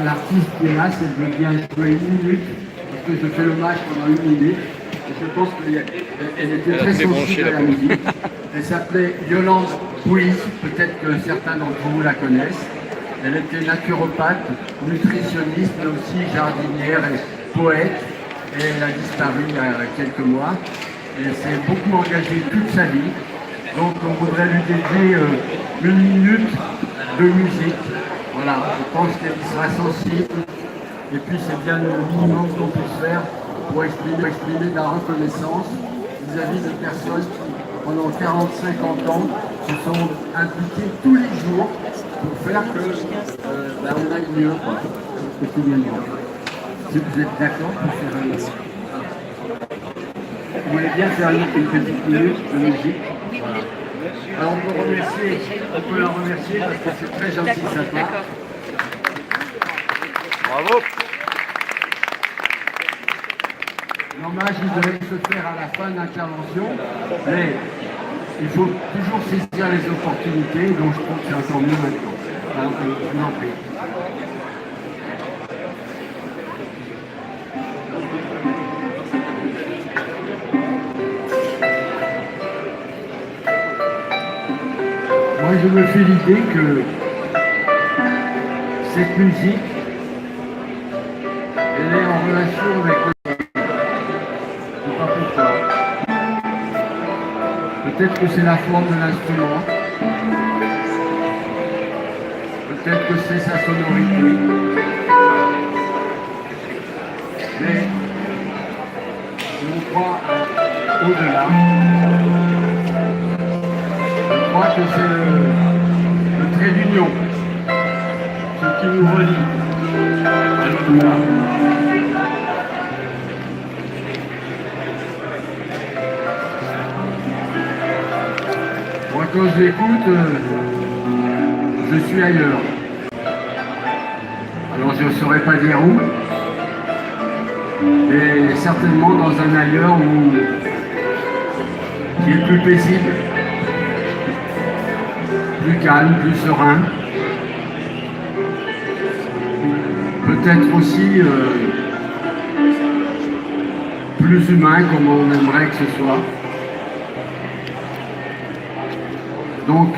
l'artiste qui est là, c'est de bien jouer 1 minute, parce que je fais le match pendant 1 minute. Et je pense qu'elle était très sensible à la musique. Elle s'appelait Yolande Pouilly, peut-être que certains d'entre vous la connaissent. Elle était naturopathe, nutritionniste, mais aussi jardinière et poète. Et elle a disparu il y a quelques mois. Et elle s'est beaucoup engagée toute sa vie. Donc on voudrait lui dédier 1 minute de musique. Voilà, je pense qu'elle sera sensible. Et puis c'est bien le minimum qu'on puisse faire pour exprimer de la reconnaissance vis-à-vis de personnes qui, pendant 40-50 ans, se sont impliquées tous les jours pour faire que on aille mieux, quoi, quotidiennement. Si vous êtes d'accord pour faire un autre. Vous voulez bien faire une petite minute de musique? Voilà. Alors on peut la remercier parce que c'est très gentil de sa part. Bravo. L'hommage, il devait se faire à la fin de l'intervention, mais il faut toujours saisir les opportunités, donc je trouve que c'est encore mieux maintenant. Alors, je vous en prie. Moi, je me fais l'idée que cette musique, elle est en relation avec le... Je ne sais pas pourquoi. Peut-être que c'est la forme de l'instrument. Peut-être que c'est sa sonorité. Mais je crois au-delà. Je crois que c'est le trait d'union, ce qui nous relie. Voilà. Moi, quand je l'écoute, je suis ailleurs. Alors, je ne saurais pas dire où, mais certainement dans un ailleurs qui est plus paisible, plus calme, plus serein. Peut-être aussi plus humain, comme on aimerait que ce soit. Donc,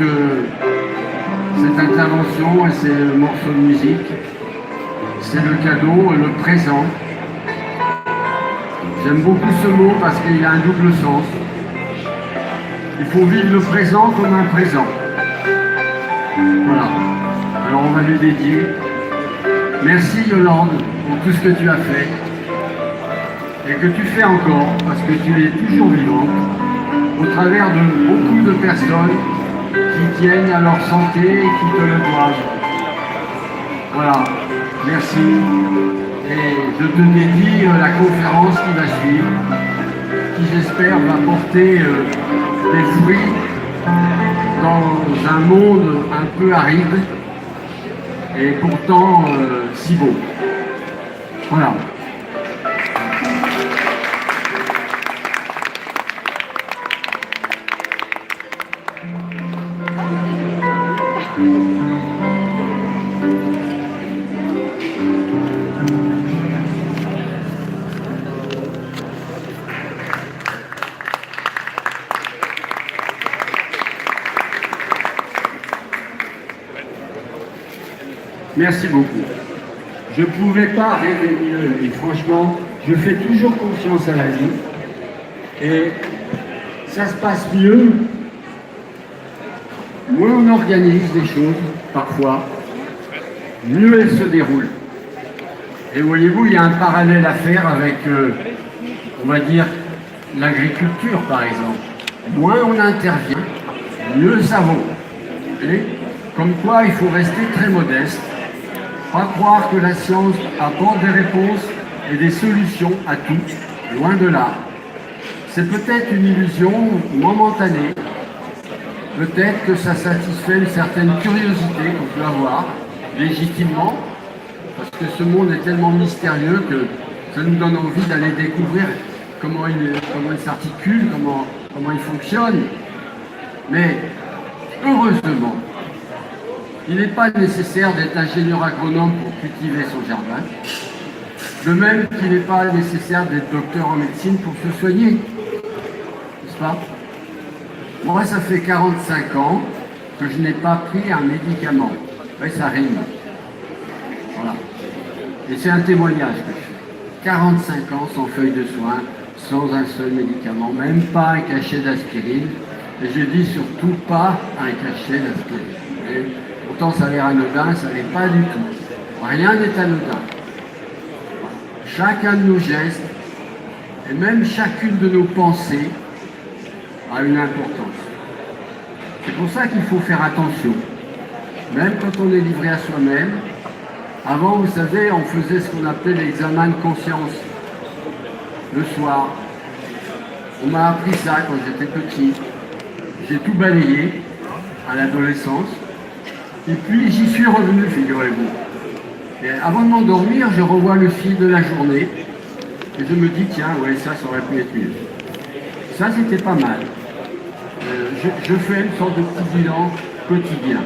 cette intervention et ces morceaux de musique, c'est le cadeau, le présent. J'aime beaucoup ce mot parce qu'il a un double sens. Il faut vivre le présent comme un présent. Voilà. Alors on va lui dédier. Merci Yolande pour tout ce que tu as fait et que tu fais encore parce que tu es toujours vivante au travers de beaucoup de personnes qui tiennent à leur santé et qui te le doivent. Voilà. Merci. Et je te dédie la conférence qui va suivre, qui j'espère va porter des fruits dans un monde un peu aride et pourtant si beau. Voilà. Merci beaucoup. Je ne pouvais pas rêver mieux et franchement, je fais toujours confiance à la vie et ça se passe mieux. Moins on organise des choses, parfois, mieux elles se déroulent. Et voyez-vous, il y a un parallèle à faire avec, on va dire, l'agriculture par exemple. Moins on intervient, mieux ça vaut. Et comme quoi, il faut rester très modeste. Pas croire que la science apporte des réponses et des solutions à tout, loin de là. C'est peut-être une illusion momentanée, peut-être que ça satisfait une certaine curiosité qu'on peut avoir, légitimement, parce que ce monde est tellement mystérieux que ça nous donne envie d'aller découvrir comment il s'articule, comment il fonctionne. Mais heureusement, Il n'est pas nécessaire d'être ingénieur agronome pour cultiver son jardin. De même qu'il n'est pas nécessaire d'être docteur en médecine pour se soigner. N'est-ce pas? Moi, ça fait 45 ans que je n'ai pas pris un médicament. Oui, ça rime. Voilà. Et c'est un témoignage que je fais. 45 ans sans feuille de soins, sans un seul médicament, même pas un cachet d'aspirine. Et je dis surtout pas un cachet d'aspirine. Pourtant, ça a l'air anodin, ça n'est pas du tout. Rien n'est anodin. Chacun de nos gestes, et même chacune de nos pensées, a une importance. C'est pour ça qu'il faut faire attention. Même quand on est livré à soi-même, avant, vous savez, on faisait ce qu'on appelait l'examen de conscience. Le soir. On m'a appris ça quand j'étais petit. J'ai tout balayé à l'adolescence. Et puis j'y suis revenu, figurez-vous. Et avant de m'endormir, je revois le fil de la journée. Et je me dis, tiens, ouais, ça aurait pu être mieux. Ça, c'était pas mal. Je fais une sorte de petit bilan quotidien.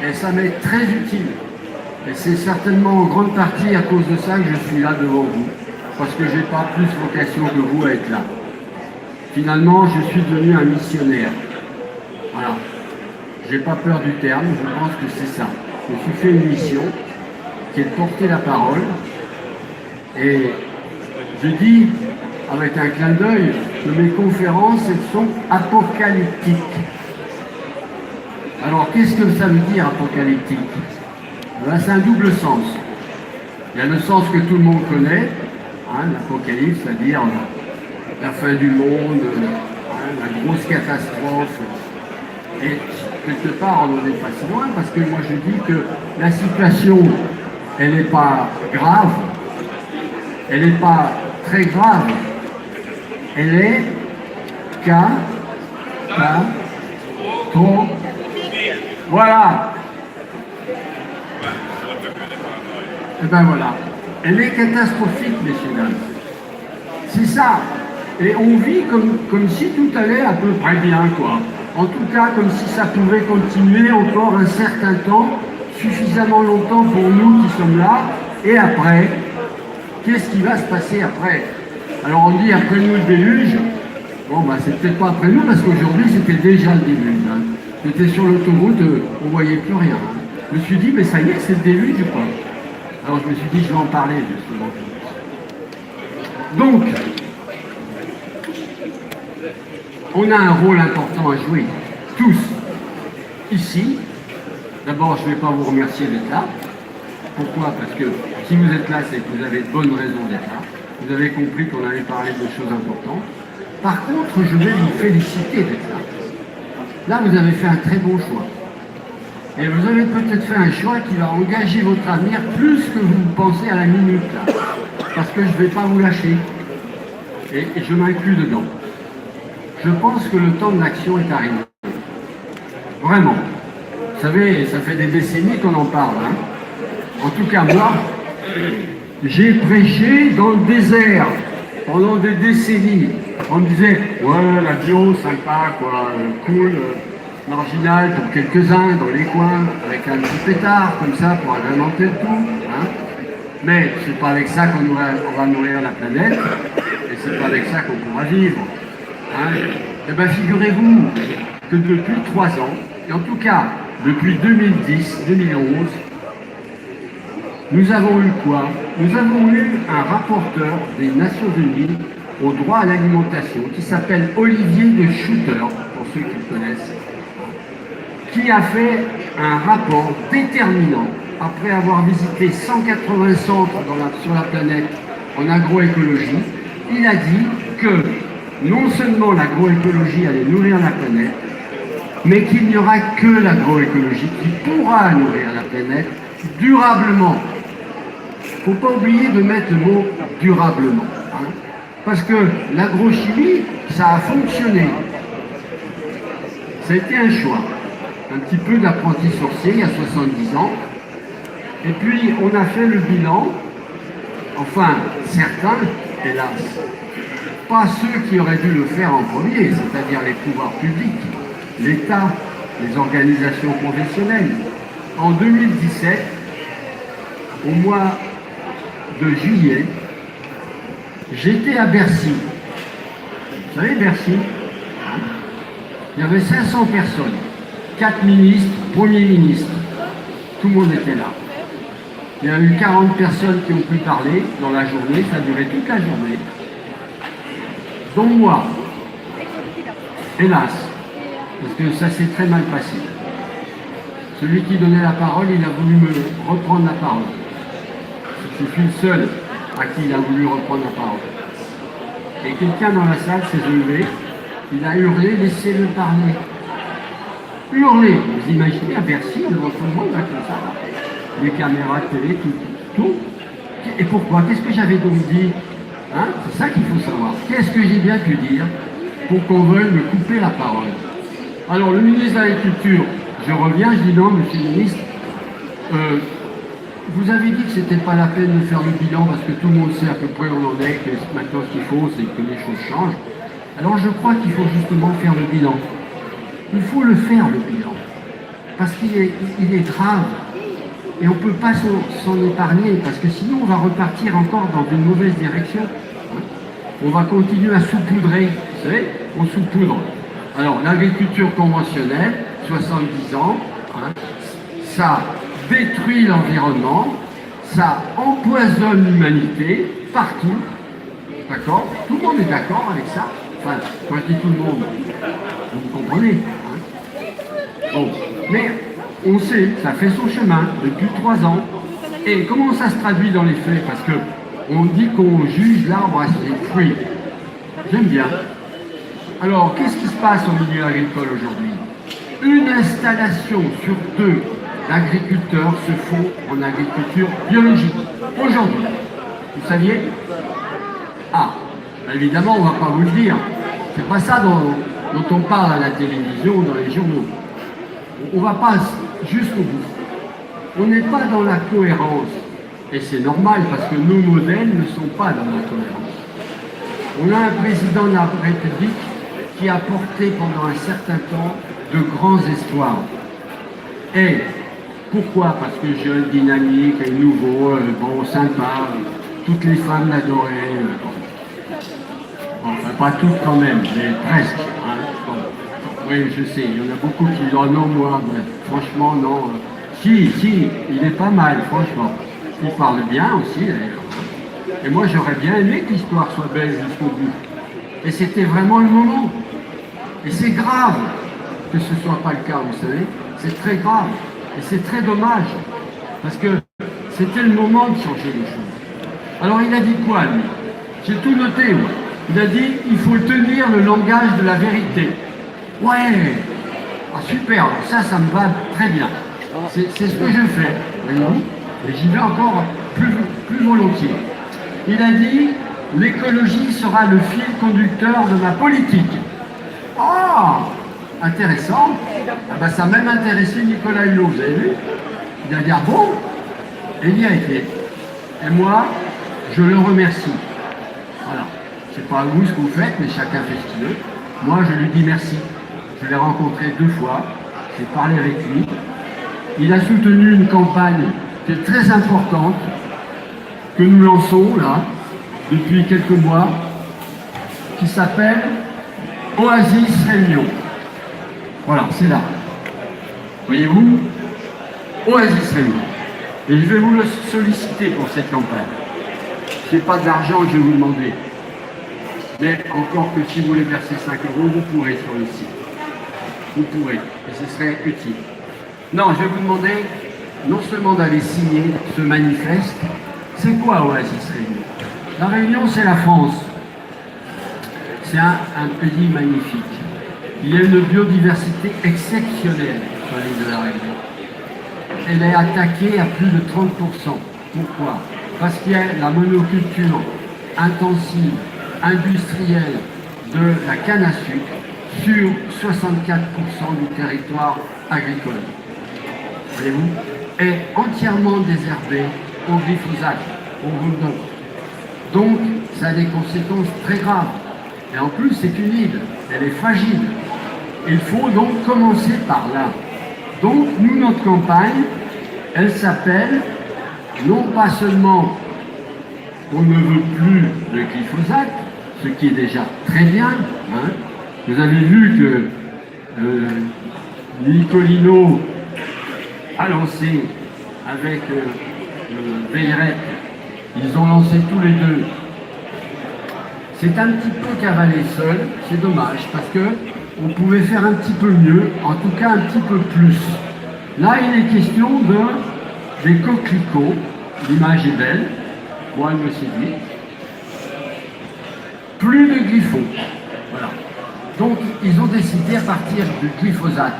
Et ça m'est très utile. Et c'est certainement en grande partie à cause de ça que je suis là devant vous. Parce que je n'ai pas plus vocation que vous à être là. Finalement, je suis devenu un missionnaire. Voilà. Je n'ai pas peur du terme, je pense que c'est ça. Je me suis fait une mission qui est de porter la parole. Et je dis, avec un clin d'œil, que mes conférences, elles sont apocalyptiques. Alors, qu'est-ce que ça veut dire apocalyptique? Ben, c'est un double sens. Il y a le sens que tout le monde connaît, hein, l'apocalypse, c'est-à-dire la fin du monde, la grosse catastrophe. Et quelque part, on n'en est pas si loin, parce que moi je dis que la situation, elle n'est pas grave, elle n'est pas très grave, elle est trop. Voilà. Et ben voilà. Elle est catastrophique, messieurs, dames. C'est ça. Et on vit comme si tout allait à peu près bien, quoi. En tout cas, comme si ça pouvait continuer encore un certain temps, suffisamment longtemps pour nous qui sommes là. Et après, qu'est-ce qui va se passer après? Alors on dit après nous le déluge. Bon, bah c'est peut-être pas après nous, parce qu'aujourd'hui c'était déjà le déluge. Hein. J'étais sur l'autoroute, on voyait plus rien. Hein. Je me suis dit, mais ça y est, c'est le déluge ou pas? Alors je me suis dit, je vais en parler justement. Donc, on a un rôle important à jouer, tous, ici. D'abord, je ne vais pas vous remercier d'être là. Pourquoi? Parce que si vous êtes là, c'est que vous avez de bonnes raisons d'être là. Vous avez compris qu'on allait parler de choses importantes. Par contre, je vais vous féliciter d'être là. Là, vous avez fait un très bon choix. Et vous avez peut-être fait un choix qui va engager votre avenir plus que vous pensez à la minute, là. Parce que je ne vais pas vous lâcher. Et je m'inclus dedans. Je pense que le temps de l'action est arrivé. Vraiment. Vous savez, ça fait des décennies qu'on en parle. Hein. En tout cas, moi, j'ai prêché dans le désert pendant des décennies. On me disait, ouais, la bio, sympa, quoi, cool, marginal pour quelques-uns dans les coins, avec un petit pétard, comme ça, pour agrémenter le tout. Hein. Mais c'est pas avec ça qu'on va nourrir la planète, et c'est pas avec ça qu'on pourra vivre. Hein. Eh bien, figurez-vous que depuis 3 ans, et en tout cas depuis 2010-2011, nous avons eu quoi? Nous avons eu un rapporteur des Nations Unies au droit à l'alimentation qui s'appelle Olivier de Schutter, pour ceux qui le connaissent, qui a fait un rapport déterminant après avoir visité 180 centres sur la planète en agroécologie. Il a dit que non seulement l'agroécologie allait nourrir la planète, mais qu'il n'y aura que l'agroécologie qui pourra nourrir la planète durablement. Il ne faut pas oublier de mettre le mot durablement. Hein, parce que l'agrochimie, ça a fonctionné. Ça a été un choix. Un petit peu d'apprenti sorcier il y a 70 ans. Et puis on a fait le bilan, enfin certains, hélas, pas ceux qui auraient dû le faire en premier, c'est-à-dire les pouvoirs publics, l'État les organisations professionnelles. En 2017, au mois de juillet, j'étais à Bercy. Vous savez, Bercy, il y avait 500 personnes, 4 ministres, premiers ministres, tout le monde était là. Il y a eu 40 personnes qui ont pu parler dans la journée, ça a duré toute la journée. Dont moi, hélas, parce que ça s'est très mal passé. Celui qui donnait la parole, il a voulu me reprendre la parole. Je suis le seul à qui il a voulu reprendre la parole. Et quelqu'un dans la salle s'est levé, il a hurlé, laissez-le parler. Hurler, vous imaginez à Bercy, devant tout le monde, là, comme ça, les caméras de télé, tout. Et pourquoi? Qu'est-ce que j'avais donc dit? Hein? C'est ça qu'il faut savoir. Qu'est-ce que j'ai bien pu dire pour qu'on veuille me couper la parole? Alors, le ministre de l'Agriculture, je reviens, je dis non, monsieur le ministre, vous avez dit que c'était pas la peine de faire le bilan parce que tout le monde sait à peu près où on en est, que maintenant ce qu'il faut, c'est que les choses changent. Alors, je crois qu'il faut justement faire le bilan. Il faut le faire, le bilan, parce qu'il est grave. Et on ne peut pas s'en épargner, parce que sinon on va repartir encore dans une mauvaise direction. On va continuer à saupoudrer, vous savez, on saupoudre. Alors l'agriculture conventionnelle, 70 ans, hein, ça détruit l'environnement, ça empoisonne l'humanité partout, d'accord? Tout le monde est d'accord avec ça. Enfin, quand je dis tout le monde, vous comprenez. Hein? Bon, mais on sait, ça fait son chemin depuis 3 ans. Et comment ça se traduit dans les faits? Parce que on dit qu'on juge l'arbre à ses fruits. J'aime bien. Alors, qu'est-ce qui se passe au milieu agricole aujourd'hui? Une installation sur 2 d'agriculteurs se font en agriculture biologique. Aujourd'hui. Vous saviez? Ah, évidemment, on ne va pas vous le dire. C'est pas ça dont on parle à la télévision ou dans les journaux. On ne va pas jusqu'au bout. On n'est pas dans la cohérence. Et c'est normal parce que nos modèles ne sont pas dans la cohérence. On a un président de la République qui a porté pendant un certain temps de grands espoirs. Et pourquoi? Parce que jeune, dynamique, nouveau, bon, sympa, toutes les femmes l'adoraient. Enfin, pas toutes quand même, mais presque. Hein. Bon. Oui, je sais, il y en a beaucoup qui disent « Oh non, moi, franchement, non. » Si, il est pas mal, franchement. Il parle bien aussi, d'ailleurs. Et moi, j'aurais bien aimé que l'histoire soit belle jusqu'au bout. Et c'était vraiment le moment. Et c'est grave que ce ne soit pas le cas, vous savez. C'est très grave. Et c'est très dommage. Parce que c'était le moment de changer les choses. Alors, il a dit quoi, lui? J'ai tout noté, moi. Il a dit, il faut tenir le langage de la vérité. Ouais, ah, super, ça me va très bien. C'est ce que je fais, voyez-vous, et j'y vais encore plus volontiers. Il a dit, l'écologie sera le fil conducteur de ma politique. Ah, intéressant. Ah ben, ça a même intéressé Nicolas Hulot, vous avez vu? Il a dit, ah bon? Et il y a été. Et moi, je le remercie. Voilà. Je ne sais pas vous ce que vous faites, mais chacun fait ce qu'il veut. Moi, je lui dis merci. Je l'ai rencontré 2 fois. J'ai parlé avec lui. Il a soutenu une campagne qui est très importante, que nous lançons là, depuis quelques mois, qui s'appelle Oasis Réunion. Voilà, c'est là. Voyez-vous, Oasis Réunion. Et je vais vous le solliciter pour cette campagne. Ce n'est pas de l'argent que je vais vous demander. Mais encore que si vous voulez verser 5 €, vous pourrez sur le site. Vous pourrez, et ce serait utile. Non, je vais vous demander non seulement d'aller signer ce manifeste. C'est quoi Oasis Réunion? La Réunion, c'est la France. C'est un pays magnifique. Il y a une biodiversité exceptionnelle sur l'île de la Réunion. Elle est attaquée à plus de 30%. Pourquoi? Parce qu'il y a la monoculture intensive, industrielle de la canne à sucre sur 64% du territoire agricole. Voyez-vous? Est entièrement désherbé au glyphosate, au Roundup. Donc, ça a des conséquences très graves. Et en plus, c'est une île, elle est fragile. Il faut donc commencer par là. Donc, nous, notre campagne, elle s'appelle, non pas seulement on ne veut plus le glyphosate, ce qui est déjà très bien. Hein. Vous avez vu que Nicolino a lancé avec Veilleret, ils ont lancé tous les deux. C'est un petit peu cavalé seul, c'est dommage, parce que on pouvait faire un petit peu mieux, en tout cas un petit peu plus. Là, il est question des coquelicots, l'image est belle, moi elle me séduit. Plus de glyphos, voilà. Donc, ils ont décidé à partir du glyphosate,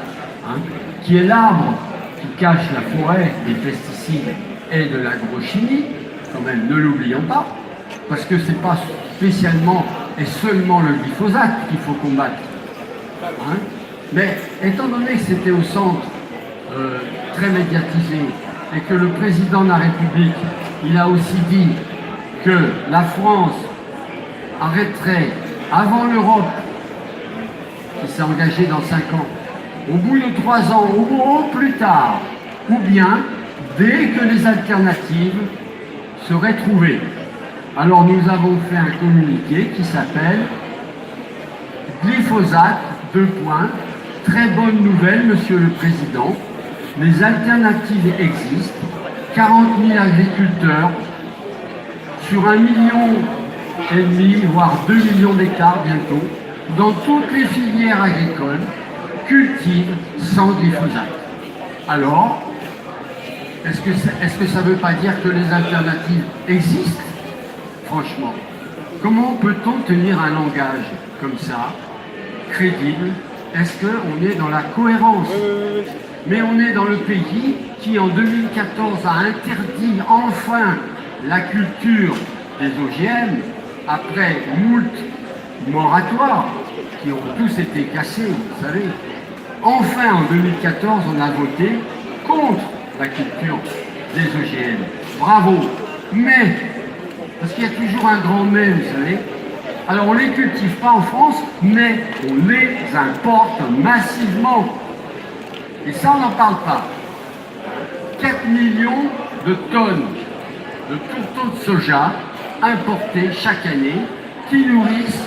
hein, qui est l'arbre qui cache la forêt des pesticides et de l'agrochimie, quand même, ne l'oublions pas, parce que c'est pas spécialement et seulement le glyphosate qu'il faut combattre. Hein. Mais étant donné que c'était au centre très médiatisé et que le président de la République, il a aussi dit que la France arrêterait avant l'Europe, qui s'est engagée dans 5 ans, au bout de 3 ans, ou plus tard, ou bien dès que les alternatives seraient trouvées. Alors nous avons fait un communiqué qui s'appelle glyphosate, : très bonne nouvelle, Monsieur le Président, les alternatives existent, 40 000 agriculteurs sur 1,5 million, voire 2 millions d'hectares bientôt, dans toutes les filières agricoles, cultivent sans glyphosate. Alors, est-ce que ça ne veut pas dire que les alternatives existent? Franchement, comment peut-on tenir un langage comme ça, crédible? Est-ce qu'on est dans la cohérence? Mais on est dans le pays qui, en 2014, a interdit enfin la culture des OGM, après moult moratoires, qui ont tous été cassés, vous savez. Enfin, en 2014, on a voté contre la culture des OGM. Bravo! Mais, parce qu'il y a toujours un grand mais, vous savez, alors on ne les cultive pas en France, mais on les importe massivement. Et ça, on n'en parle pas. 4 millions de tonnes de tourteaux de soja importés chaque année, qui nourrissent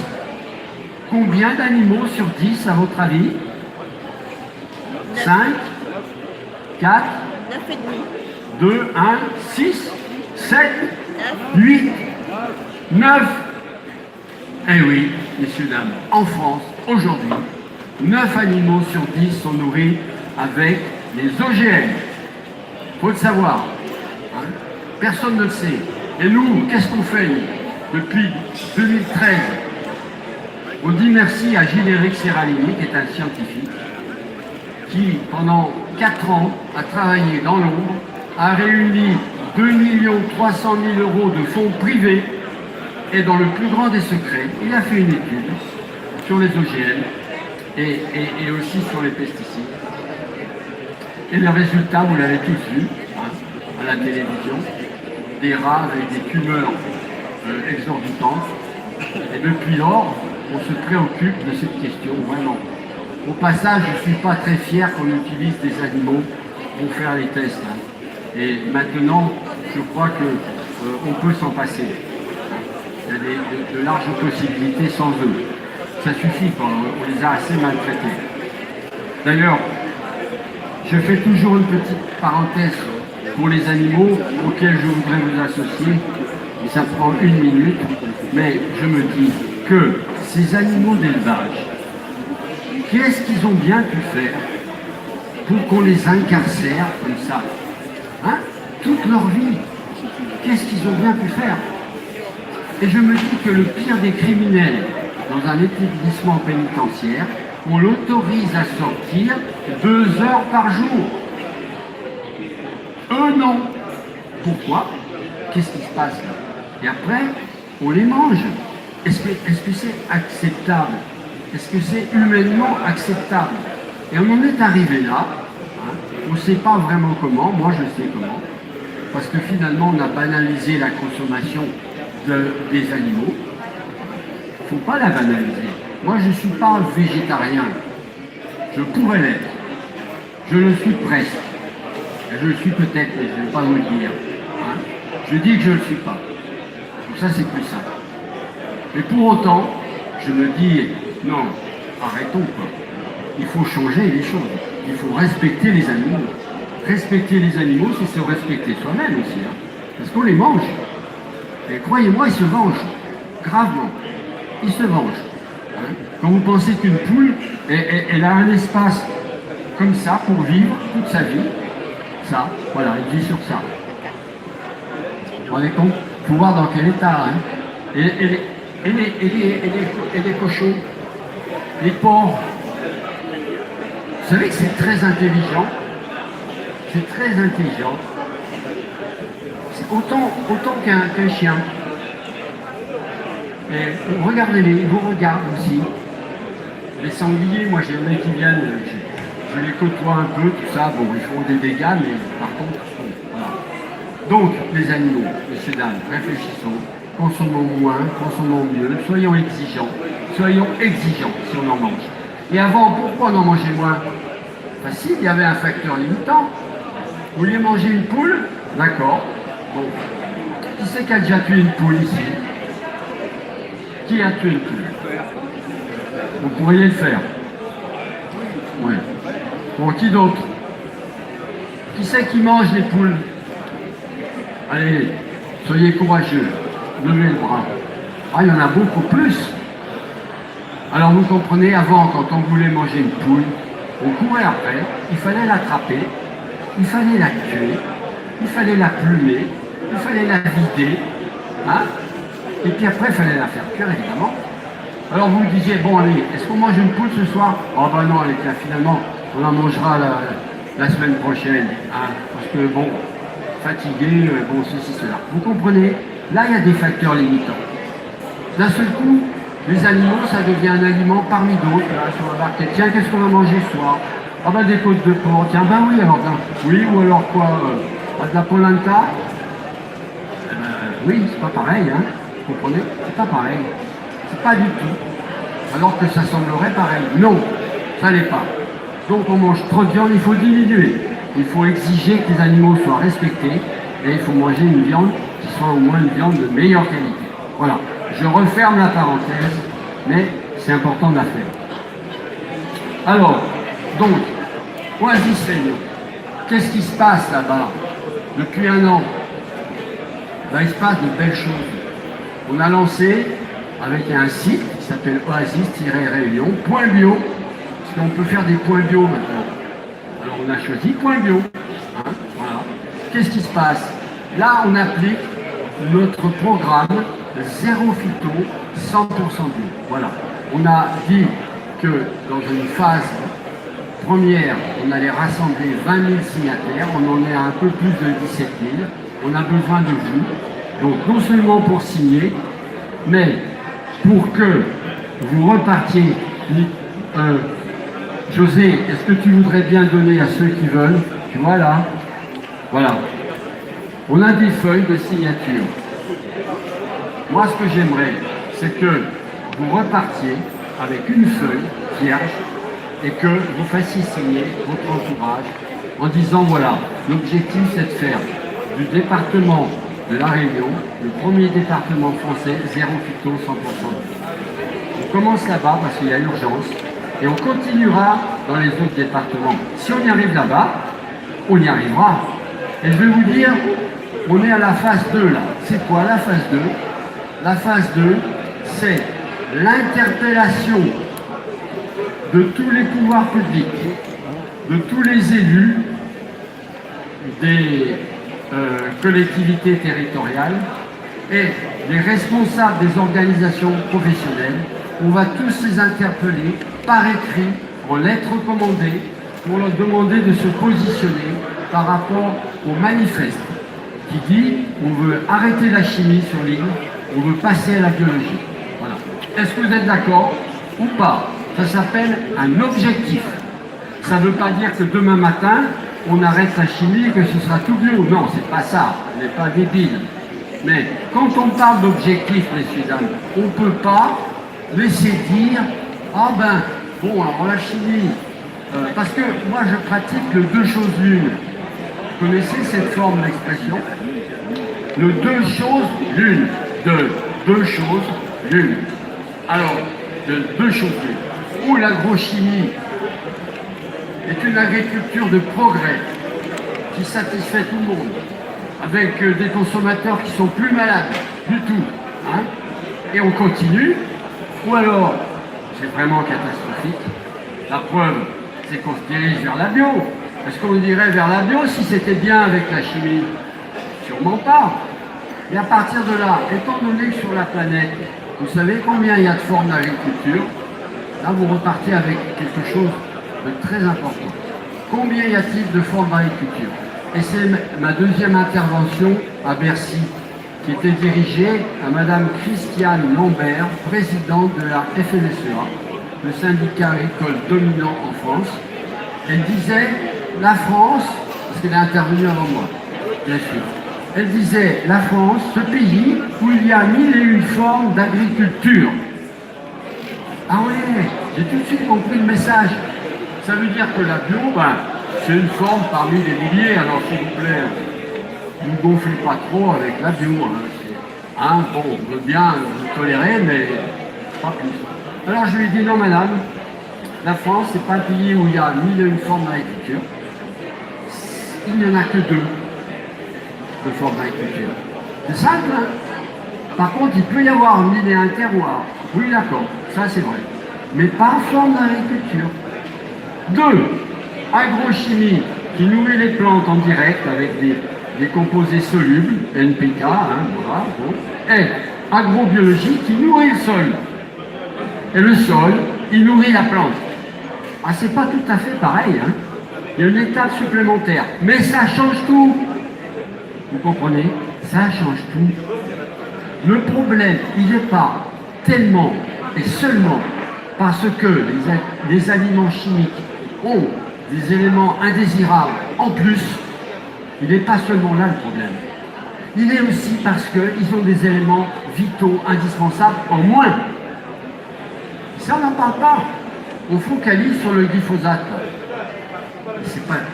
combien d'animaux sur 10 à votre avis? 5, 4, 2, 1, 6, 7, 8, 9. Eh oui, messieurs, dames, en France, aujourd'hui, 9 animaux sur 10 sont nourris avec les OGM. Il faut le savoir. Hein. Personne ne le sait. Et nous, qu'est-ce qu'on fait depuis 2013? On dit merci à Gilles-Éric Serralini, qui est un scientifique, qui, pendant 4 ans, a travaillé dans l'ombre, a réuni 2 300 000 € de fonds privés, et dans le plus grand des secrets, il a fait une étude sur les OGM et aussi sur les pesticides. Et le résultat, vous l'avez tous vu, hein, à la télévision, des rats avec des tumeurs exorbitantes. Et depuis lors, on se préoccupe de cette question, vraiment. Au passage, je ne suis pas très fier qu'on utilise des animaux pour faire les tests. Hein. Et maintenant, je crois qu'on peut s'en passer. Il y a de larges possibilités sans eux. Ça suffit, on les a assez maltraités. D'ailleurs, je fais toujours une petite parenthèse pour les animaux auxquels je voudrais vous associer. Et ça prend 1 minute, mais je me dis que ces animaux d'élevage, qu'est-ce qu'ils ont bien pu faire pour qu'on les incarcère comme ça, hein, toute leur vie? Qu'est-ce qu'ils ont bien pu faire? Et je me dis que le pire des criminels dans un établissement pénitentiaire, on l'autorise à sortir 2 heures par jour. Eux non. Pourquoi? Qu'est-ce qui se passe là? Et après, on les mange. Est-ce que c'est acceptable? Est-ce que c'est humainement acceptable? Et on en est arrivé là. Hein, on ne sait pas vraiment comment. Moi, je sais comment. Parce que finalement, on a banalisé la consommation des animaux. Il ne faut pas la banaliser. Moi, je ne suis pas végétarien. Je pourrais l'être. Je le suis presque. Je le suis peut-être, mais je ne vais pas vous le dire. Hein. Je dis que je ne le suis pas. Donc ça, c'est plus simple. Mais pour autant, je me dis, non, arrêtons quoi. Il faut changer les choses. Il faut respecter les animaux. Respecter les animaux, c'est se respecter soi-même aussi. Hein. Parce qu'on les mange. Et croyez-moi, ils se vengent. Gravement. Ils se vengent. Hein. Quand vous pensez qu'une poule, elle a un espace comme ça pour vivre toute sa vie, ça, voilà, elle vit sur ça. Vous vous rendez compte? Il faut voir dans quel état. Hein. Et les cochons, les porcs, vous savez que c'est très intelligent. C'est très intelligent. C'est autant qu'un chien. Et regardez-les, ils vous regardent aussi. Les sangliers, moi j'ai des qui viennent, je les côtoie un peu, tout ça, bon, ils font des dégâts, mais par contre, bon, voilà. Donc, les animaux, messieurs, dames, réfléchissons, consommons moins, consommons mieux, soyons exigeants si on en mange. Et avant, pourquoi on en mangeait moins? Facile, il y avait un facteur limitant. Vous vouliez manger une poule? D'accord. Bon. Qui c'est qui a déjà tué une poule ici? Qui a tué une poule? Vous pourriez le faire. Oui. Bon, qui d'autre? Qui c'est qui mange les poules? Allez, soyez courageux. Levez le bras. Ah, il y en a beaucoup plus. Alors vous comprenez, avant, quand on voulait manger une poule, on courait après, il fallait l'attraper, il fallait la tuer, il fallait la plumer, il fallait la vider, hein? Et puis après, il fallait la faire cuire, évidemment. Alors vous me disiez, bon allez, est-ce qu'on mange une poule ce soir? Oh ben non, allez, finalement, on en mangera la semaine prochaine, hein? Parce que bon, fatigué, bon, ceci, cela. Vous comprenez? Là, il y a des facteurs limitants. D'un seul coup, les animaux, ça devient un aliment parmi d'autres, là, sur la barquette. Tiens, qu'est-ce qu'on va manger ce soir? Ah ben des côtes de porc. Tiens, ben oui, alors, oui, ou alors quoi? De la polenta? Oui, c'est pas pareil, hein? Vous comprenez? C'est pas pareil. C'est pas du tout. Alors que ça semblerait pareil. Non, ça n'est pas. Donc on mange trop de viande, il faut diminuer. Il faut exiger que les animaux soient respectés et il faut manger une viande qui soit au moins une viande de meilleure qualité. Voilà. Je referme la parenthèse, mais c'est important de la faire. Alors, donc, Oasis-Fénion, qu'est-ce qui se passe là-bas depuis un an? Ben, il se passe de belles choses. On a lancé avec un site qui s'appelle oasis-réunion.bio, parce qu'on peut faire des points bio maintenant. Alors on a choisi point bio. Hein, voilà. Qu'est-ce qui se passe? Là, on applique notre programme zéro phyto, 100% bio. Voilà. On a dit que dans une phase première, on allait rassembler 20 000 signataires. On en est à un peu plus de 17 000. On a besoin de vous. Donc non seulement pour signer, mais pour que vous repartiez. José, est-ce que tu voudrais bien donner à ceux qui veulent? Tu vois là? Voilà. On a des feuilles de signature. Moi, ce que j'aimerais, c'est que vous repartiez avec une feuille vierge et que vous fassiez signer votre entourage en disant, voilà, l'objectif c'est de faire du département de La Réunion le premier département français zéro phyto 100%. On commence là-bas parce qu'il y a urgence et on continuera dans les autres départements. Si on y arrive là-bas, on y arrivera. Et je vais vous dire, on est à la phase 2 là. C'est quoi la phase 2? La phase 2, c'est l'interpellation de tous les pouvoirs publics, de tous les élus, des collectivités territoriales et les responsables des organisations professionnelles. On va tous les interpeller par écrit, en lettres recommandées, pour leur demander de se positionner par rapport au manifeste qui dit on veut arrêter la chimie sur l'île, on veut passer à la biologie. Voilà. Est-ce que vous êtes d'accord ou pas? Ça s'appelle un objectif. Ça ne veut pas dire que demain matin, on arrête la chimie et que ce sera tout bio. Non, c'est pas ça. On n'est pas débile. Mais quand on parle d'objectif, messieurs, dames, on ne peut pas laisser dire « Ah ben, bon, alors la chimie, Parce que moi je pratique le deux choses l'une. Vous connaissez cette forme d'expression? Le deux choses l'une. Deux choses l'une. Alors, deux choses l'une. Ou l'agrochimie est une agriculture de progrès qui satisfait tout le monde, avec des consommateurs qui sont plus malades du tout, hein, et on continue, ou alors c'est vraiment catastrophique. La preuve, c'est qu'on se dirige vers la bio. Est-ce qu'on dirait vers la bio si c'était bien avec la chimie? Sûrement pas. Et à partir de là, étant donné que sur la planète, vous savez combien il y a de formes d'agriculture, là vous repartez avec quelque chose de très important. Combien y a-t-il de formes d'agriculture? Et c'est ma deuxième intervention à Bercy, qui était dirigée à Madame Christiane Lambert, présidente de la FNSEA, le syndicat agricole dominant en France. Elle disait, la France, parce qu'elle est intervenue avant moi, bien sûr, elle disait, la France, ce pays où il y a 1001 formes d'agriculture. Ah oui, j'ai tout de suite compris le message. Ça veut dire que la bio, ben, c'est une forme parmi les milliers, alors s'il vous plaît, ne gonflez pas trop avec la bio. Hein, bon, on veut bien vous tolérer, mais pas plus. Alors je lui ai dit, non madame, la France, c'est pas un pays où il y a 1001 formes d'agriculture. Il n'y en a que deux de formes d'agriculture. C'est simple, hein? Par contre, il peut y avoir 1001 terroirs. Oui, d'accord, ça c'est vrai. Mais pas forme d'agriculture. Deux, agrochimie qui nourrit les plantes en direct avec des composés solubles, NPK, hein, voilà, bon. Et agrobiologie qui nourrit le sol. Et le sol, il nourrit la plante. Ah, c'est pas tout à fait pareil, hein. Il y a une étape supplémentaire. Mais ça change tout. Vous comprenez? Ça change tout. Le problème, il n'est pas tellement et seulement parce que les aliments chimiques ont des éléments indésirables en plus. Il n'est pas seulement là le problème. Il est aussi parce qu'ils ont des éléments vitaux indispensables en moins. Ça, on n'en parle pas. On focalise sur le glyphosate.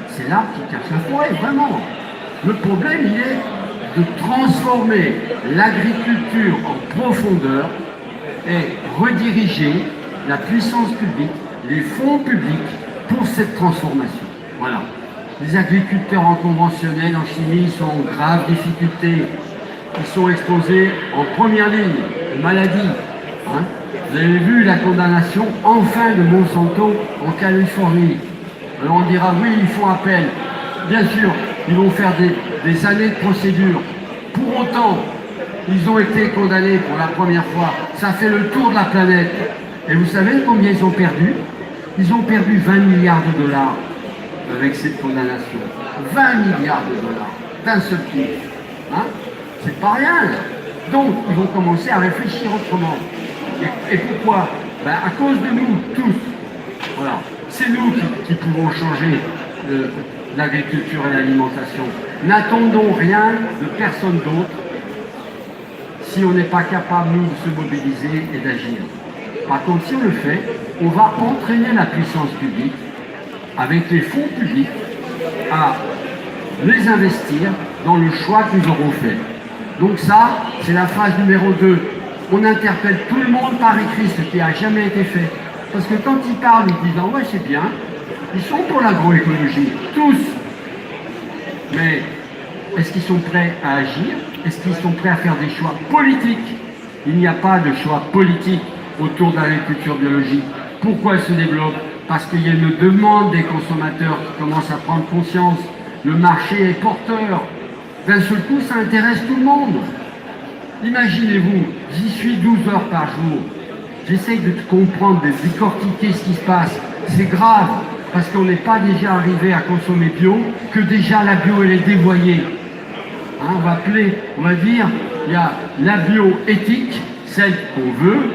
C'est l'arbre qui cache la forêt, vraiment. Le problème, il est de transformer l'agriculture en profondeur et rediriger la puissance publique, les fonds publics pour cette transformation. Voilà. Les agriculteurs en conventionnel, en chimie, sont en grave difficulté. Ils sont exposés en première ligne aux maladies. Hein. Vous avez vu la condamnation enfin de Monsanto en Californie. Alors on dira oui, ils font appel. Bien sûr, ils vont faire des années de procédure. Pour autant, ils ont été condamnés pour la première fois. Ça fait le tour de la planète. Et vous savez combien ils ont perdu? Ils ont perdu 20 milliards de dollars avec cette condamnation. 20 milliards de dollars d'un seul coup. Hein? C'est pas rien. Donc, ils vont commencer à réfléchir autrement. Et pourquoi? Ben, à cause de nous, tous. Voilà. C'est nous qui pouvons changer l'agriculture et l'alimentation. N'attendons rien de personne d'autre si on n'est pas capable, nous, de se mobiliser et d'agir. Par contre, si on le fait, on va entraîner la puissance publique avec les fonds publics à les investir dans le choix que nous aurons fait. Donc ça, c'est la phase numéro 2. On interpelle tout le monde par écrit, ce qui n'a jamais été fait. Parce que quand ils parlent, ils disent « ouais, c'est bien », ils sont pour l'agroécologie, tous. Mais est-ce qu'ils sont prêts à agir? Est-ce qu'ils sont prêts à faire des choix politiques? Il n'y a pas de choix politique autour de l'agriculture biologique. Pourquoi elle se développe? Parce qu'il y a une demande des consommateurs qui commencent à prendre conscience. Le marché est porteur. D'un seul coup, ça intéresse tout le monde. Imaginez-vous, j'y suis 12 heures par jour. J'essaye de comprendre, de décortiquer ce qui se passe. C'est grave, parce qu'on n'est pas déjà arrivé à consommer bio, que déjà la bio, elle est dévoyée. Hein, on va dire, il y a la bio éthique, celle qu'on veut,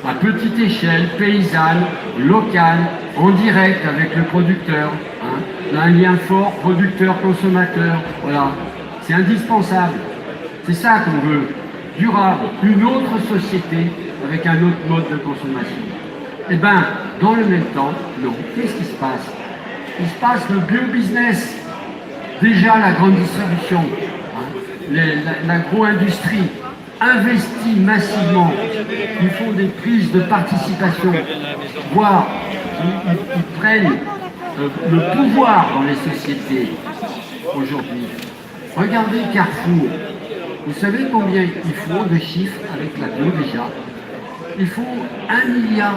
à petite échelle, paysanne, locale, en direct avec le producteur. Hein. Un lien fort, producteur-consommateur. Voilà, c'est indispensable. C'est ça qu'on veut. Durable, une autre société avec un autre mode de consommation. Eh bien, dans le même temps, non. Qu'est-ce qui se passe? il se passe le bio-business. Déjà, la grande distribution, hein, l'agro-industrie investit massivement. Ils font des prises de participation, voire ils prennent le pouvoir dans les sociétés aujourd'hui. Regardez Carrefour. Vous savez combien ils font de chiffres avec la bio déjà? Ils font 1,2 milliard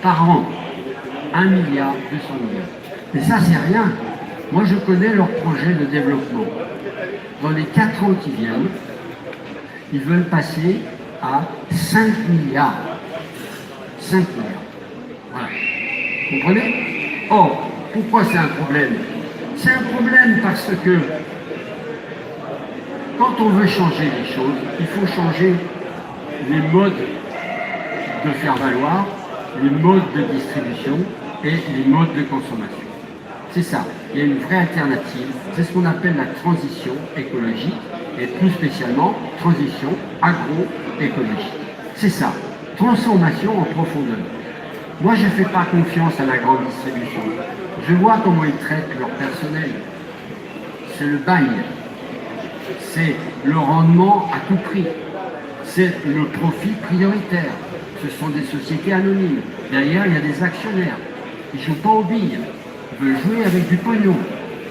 par an. 1,2 milliard. Et ça, c'est rien. Moi, je connais leur projet de développement. Dans les 4 ans qui viennent, ils veulent passer à 5 milliards. 5 milliards. Voilà. Vous comprenez? Or, pourquoi c'est un problème? C'est un problème parce que quand on veut changer les choses, il faut changer les modes de faire valoir, les modes de distribution et les modes de consommation. C'est ça, il y a une vraie alternative, c'est ce qu'on appelle la transition écologique et plus spécialement transition agroécologique. C'est ça, transformation en profondeur. Moi je ne fais pas confiance à la grande distribution. Je vois comment ils traitent leur personnel. C'est le bagne, c'est le rendement à tout prix, c'est le profit prioritaire. Ce sont des sociétés anonymes. Derrière, il y a des actionnaires. Ils ne jouent pas aux billes. Ils veulent jouer avec du pognon.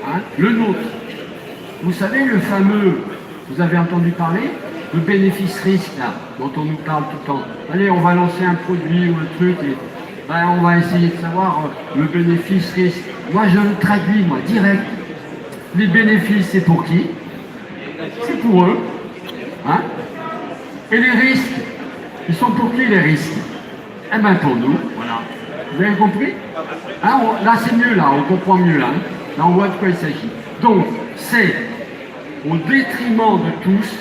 Hein? Le nôtre. Vous savez, le fameux, vous avez entendu parler, le bénéfice-risque, là, dont on nous parle tout le temps. Allez, on va lancer un produit ou un truc et ben, on va essayer de savoir le bénéfice-risque. Moi, je le traduis, moi, direct. Les bénéfices, c'est pour qui? C'est pour eux. Hein? Et les risques, ils sont pour qui les risques? Eh bien pour nous, voilà. Vous avez compris? Hein, là c'est mieux, là, on comprend mieux, là. Là on voit de quoi il s'agit. Donc, c'est au détriment de tous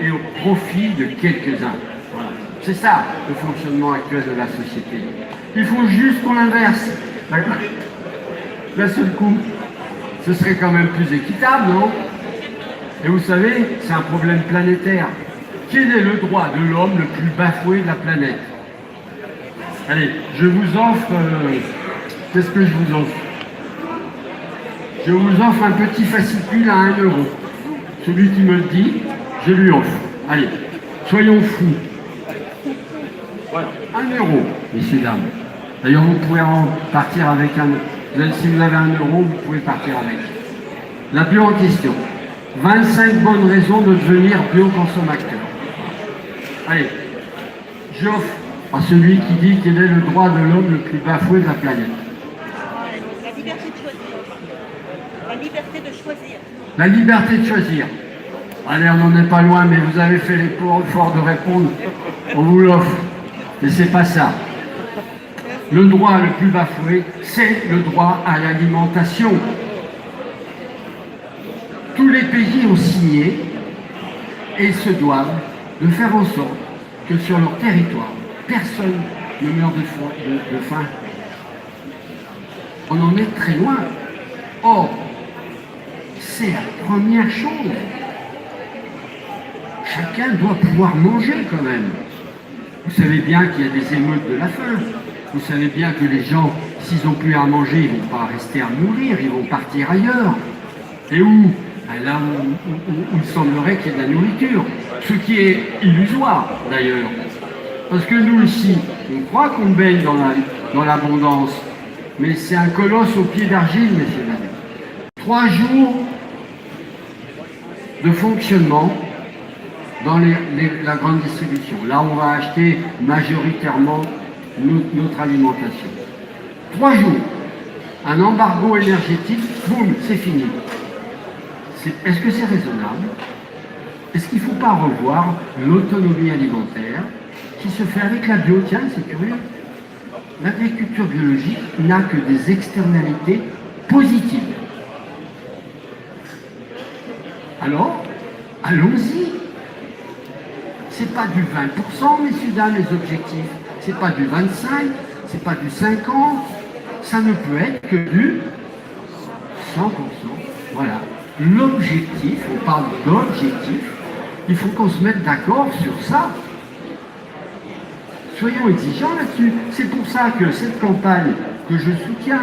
et au profit de quelques-uns. Voilà. C'est ça le fonctionnement actuel de la société. Il faut juste qu'on l'inverse. D'un seul coup, ce serait quand même plus équitable, non? Et vous savez, c'est un problème planétaire. Quel est le droit de l'homme le plus bafoué de la planète? Allez, je vous offre... qu'est-ce que je vous offre? Je vous offre un petit fascicule à 1 €. Celui qui me le dit, je lui offre. Allez, soyons fous. Voilà, 1 €, messieurs, dames. D'ailleurs, vous pouvez en partir avec si vous avez 1 €, vous pouvez partir avec. La bio en question. 25 bonnes raisons de devenir bioconsommateur. Allez, j'offre à celui qui dit quel est le droit de l'homme le plus bafoué de la planète. La liberté de choisir. La liberté de choisir. La liberté de choisir. Allez, on n'en est pas loin, mais vous avez fait l'effort de répondre. On vous l'offre. Mais c'est pas ça. Le droit le plus bafoué, c'est le droit à l'alimentation. Tous les pays ont signé et se doivent de faire en sorte que sur leur territoire, personne ne meurt de faim. On en est très loin. Or, c'est la première chose. Chacun doit pouvoir manger quand même. Vous savez bien qu'il y a des émeutes de la faim. Vous savez bien que les gens, s'ils n'ont plus à manger, ils ne vont pas rester à mourir, ils vont partir ailleurs. Et où? Là où il semblerait qu'il y ait de la nourriture. Ce qui est illusoire d'ailleurs. Parce que nous ici, on croit qu'on baigne dans l'abondance. Mais c'est un colosse au pied d'argile, messieurs dames. 3 jours de fonctionnement dans la grande distribution. Là, on va acheter majoritairement notre alimentation. 3 jours. Un embargo énergétique, boum, c'est fini. Est-ce que c'est raisonnable? Est-ce qu'il ne faut pas revoir l'autonomie alimentaire qui se fait avec la bio? Tiens, c'est curieux. L'agriculture biologique n'a que des externalités positives. Alors, allons-y. C'est pas du 20%, messieurs, dames, les objectifs. C'est pas du 25, c'est pas du 50. Ça ne peut être que du 100%. Voilà. L'objectif, on parle d'objectif, il faut qu'on se mette d'accord sur ça. Soyons exigeants là-dessus. C'est pour ça que cette campagne que je soutiens,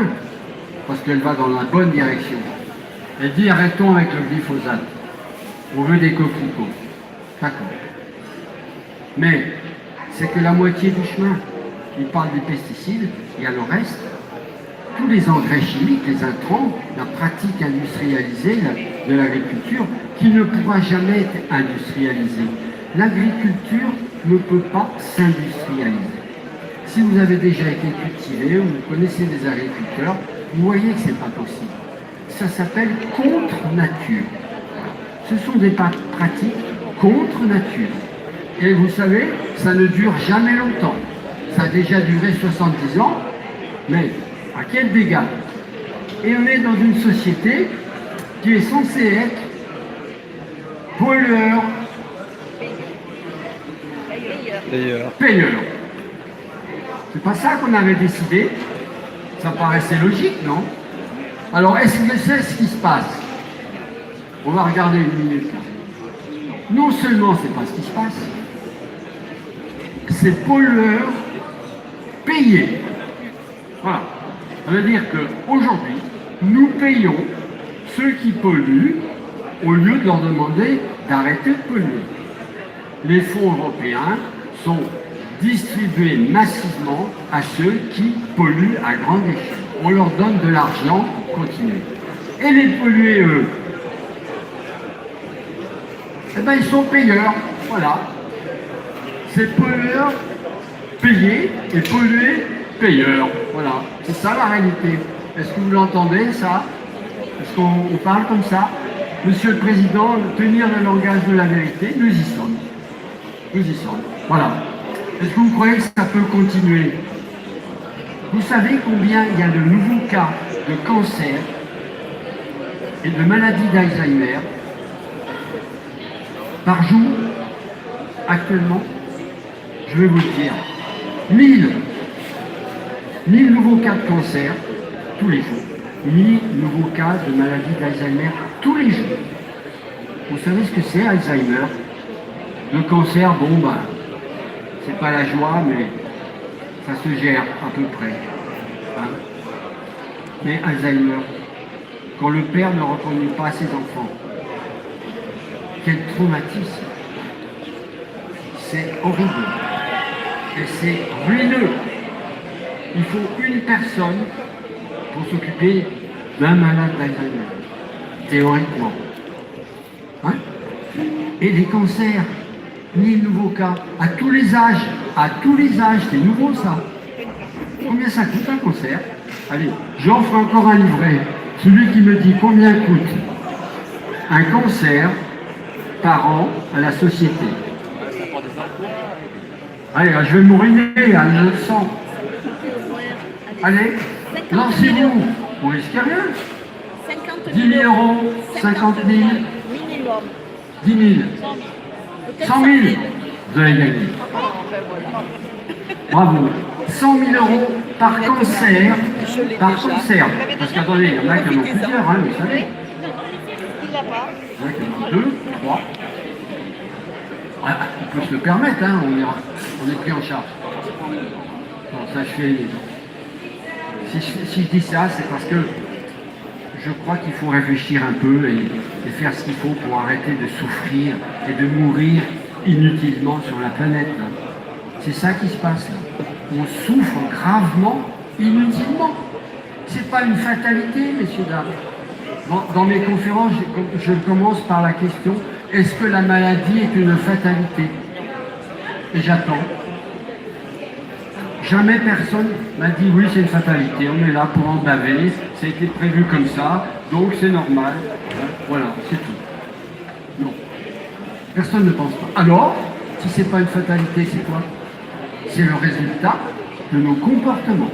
parce qu'elle va dans la bonne direction. Elle dit arrêtons avec le glyphosate. On veut des coquelicots. D'accord. Mais c'est que la moitié du chemin. Il parle des pesticides, il y a le reste. Tous les engrais chimiques, les intrants, la pratique industrialisée de l'agriculture qui ne pourra jamais être industrialisée. L'agriculture ne peut pas s'industrialiser. Si vous avez déjà été cultivé ou vous connaissez des agriculteurs, vous voyez que ce n'est pas possible. Ça s'appelle contre-nature. Ce sont des pratiques contre-nature. Et vous savez, ça ne dure jamais longtemps. Ça a déjà duré 70 ans, mais à quel dégât? Et on est dans une société qui est censée être pollueur, payeur. C'est pas ça qu'on avait décidé. Ça paraissait logique, non? Alors, est-ce que c'est ce qui se passe? On va regarder une minute. Non seulement c'est pas ce qui se passe, c'est pollueur payé. Voilà. Ça veut dire qu'aujourd'hui, nous payons ceux qui polluent au lieu de leur demander d'arrêter de polluer. Les fonds européens sont distribués massivement à ceux qui polluent à grande échelle. On leur donne de l'argent pour continuer. Et les pollués, eux, eh bien, ils sont payeurs. Voilà. C'est pollueur payé et pollué payeur. Voilà. C'est ça la réalité. Est-ce que vous l'entendez, ça? Est-ce qu'on parle comme ça? Monsieur le Président, tenir le langage de la vérité, nous y sommes. Nous y sommes. Voilà. Est-ce que vous croyez que ça peut continuer? Vous savez combien il y a de nouveaux cas de cancer et de maladies d'Alzheimer par jour, actuellement? Je vais vous le dire. 1000 nouveaux cas de cancer tous les jours. 1000 nouveaux cas de maladie d'Alzheimer tous les jours. Vous savez ce que c'est, Alzheimer? Le cancer, bon, ben, c'est pas la joie, mais ça se gère à peu près. Hein? Mais Alzheimer, quand le père ne reconnaît pas ses enfants, quel traumatisme! C'est horrible. Et c'est ruineux. Il faut une personne pour s'occuper d'un malade d'Alzheimer, théoriquement. Hein? Et les cancers, 1000 nouveaux cas, à tous les âges, c'est nouveau ça. Combien ça coûte un cancer? Allez, j'offre encore un livret. Celui qui me dit combien coûte un cancer par an à la société. Allez, je vais m'uriner à 900. Allez, lancez-vous, vous risquez rien. 10 000 euros, 50 000, minimum. 10 000, 100 000, vous avez gagné. Bravo. 100 000 euros par cancer, Parce qu'attendez, il y en a qui en ont plusieurs, hein, vous savez. Il l'a pas. Il y en a qui en ont 2, 3. On peut se le permettre, hein, on est pris en charge. Bon, ça, si je dis ça, c'est parce que je crois qu'il faut réfléchir un peu et faire ce qu'il faut pour arrêter de souffrir et de mourir inutilement sur la planète. Là. C'est ça qui se passe. Là. On souffre gravement, inutilement. C'est pas une fatalité, messieurs, dames. Dans mes conférences, je commence par la question: est-ce que la maladie est une fatalité? Et j'attends. Jamais personne m'a dit oui, c'est une fatalité, on est là pour en baver, ça a été prévu comme ça, donc c'est normal. Voilà, c'est tout. Non. Personne ne pense pas. Alors, si c'est pas une fatalité, c'est quoi? C'est le résultat de nos comportements.